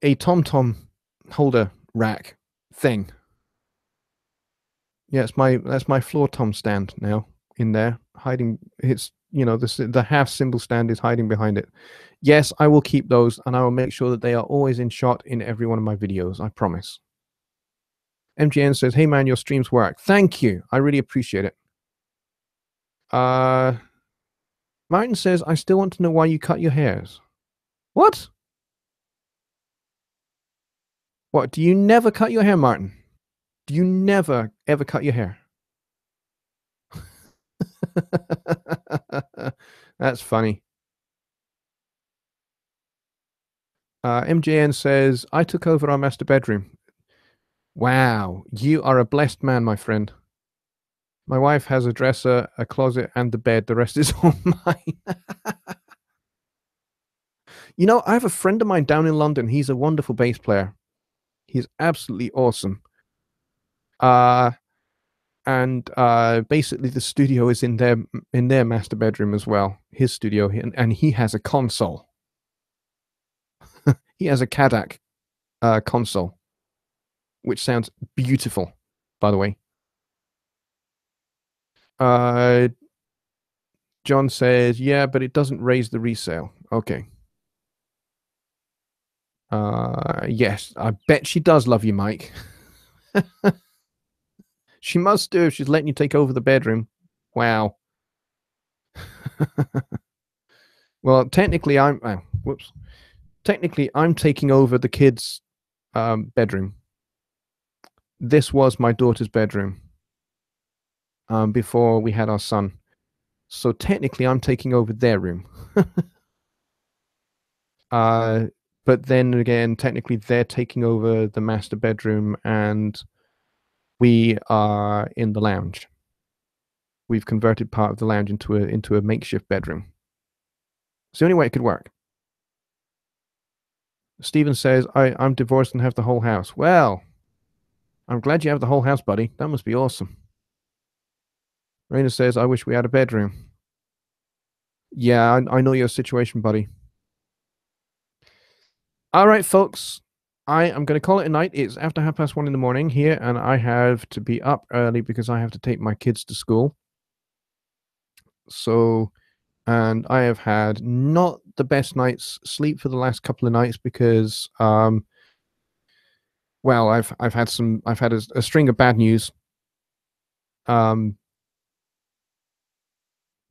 a tom-tom holder rack thing. Yeah, that's my floor tom stand now in there, hiding. It's the half cymbal stand is hiding behind it. Yes, I will keep those, and I will make sure that they are always in shot in every one of my videos. I promise. MGN says, "Hey man, your streams work." Thank you. I really appreciate it. Martin says, I still want to know why you cut your hairs. What? What? Do you never cut your hair, Martin? Do you never, ever cut your hair? That's funny. MJN says, I took over our master bedroom. Wow, you are a blessed man, my friend. My wife has a dresser, a closet, and the bed. The rest is all mine. You know, I have a friend of mine down in London. He's a wonderful bass player. He's absolutely awesome. And basically the studio is in their master bedroom as well. His studio, and he has a console. He has a Kadak console, which sounds beautiful, by the way. John says, yeah, but it doesn't raise the resale. Okay. Yes, I bet she does love you, Mike. She must do if she's letting you take over the bedroom. Wow. Well, technically, Technically, I'm taking over the kids' bedroom. This was my daughter's bedroom before we had our son. So technically, I'm taking over their room. But then again, technically, they're taking over the master bedroom, and we are in the lounge. We've converted part of the lounge into a makeshift bedroom. It's the only way it could work. Stephen says, I'm divorced and have the whole house. Well, I'm glad you have the whole house, buddy. That must be awesome. Raina says, I wish we had a bedroom. Yeah, I know your situation, buddy. All right, folks. I am going to call it a night. It's after 1:30 in the morning here, and I have to be up early because I have to take my kids to school. So, and I have had not the best night's sleep for the last couple of nights because, well, I've had a string of bad news,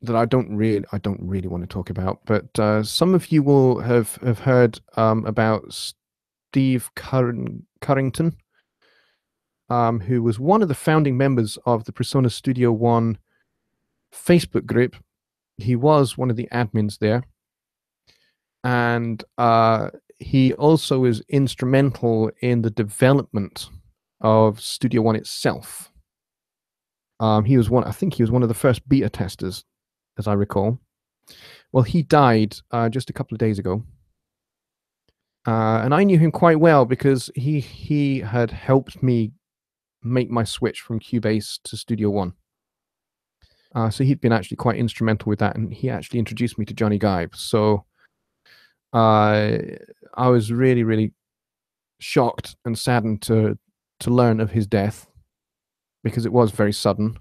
that I don't really want to talk about. But some of you will have heard about Steve Currington, who was one of the founding members of the Persona Studio One Facebook group. He was one of the admins there, and he also is instrumental in the development of Studio One itself. He was I think he was one of the first beta testers, as I recall. Well, he died just a couple of days ago. And I knew him quite well because he had helped me make my switch from Cubase to Studio One. So he'd been actually quite instrumental with that, and he actually introduced me to Johnny Gibe. So I was really, really shocked and saddened to learn of his death because it was very sudden.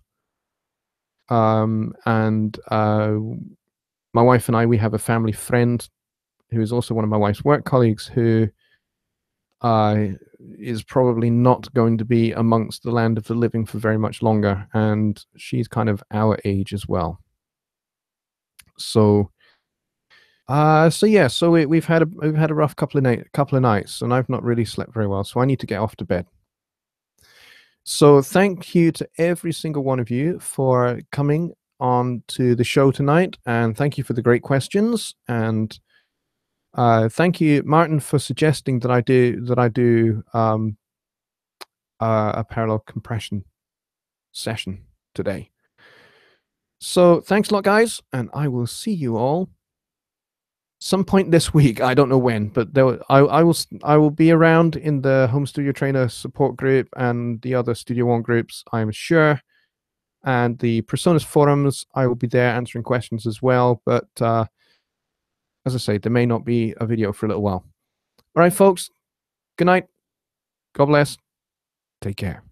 And my wife and I, we have a family friend who is also one of my wife's work colleagues who is probably not going to be amongst the land of the living for very much longer, and she's kind of our age as well. So yeah, so we've had a rough couple of nights, and I've not really slept very well, so I need to get off to bed. So thank you to every single one of you for coming on to the show tonight, and thank you for the great questions. And thank you, Martin, for suggesting that I do a parallel compression session today. So thanks a lot, guys, and I will see you all some point this week. I don't know when, but I will be around in the Home Studio Trainer support group and the other Studio One groups, I'm sure. And the Personas forums, I will be there answering questions as well. But as I say, there may not be a video for a little while. All right, folks. Good night. God bless. Take care.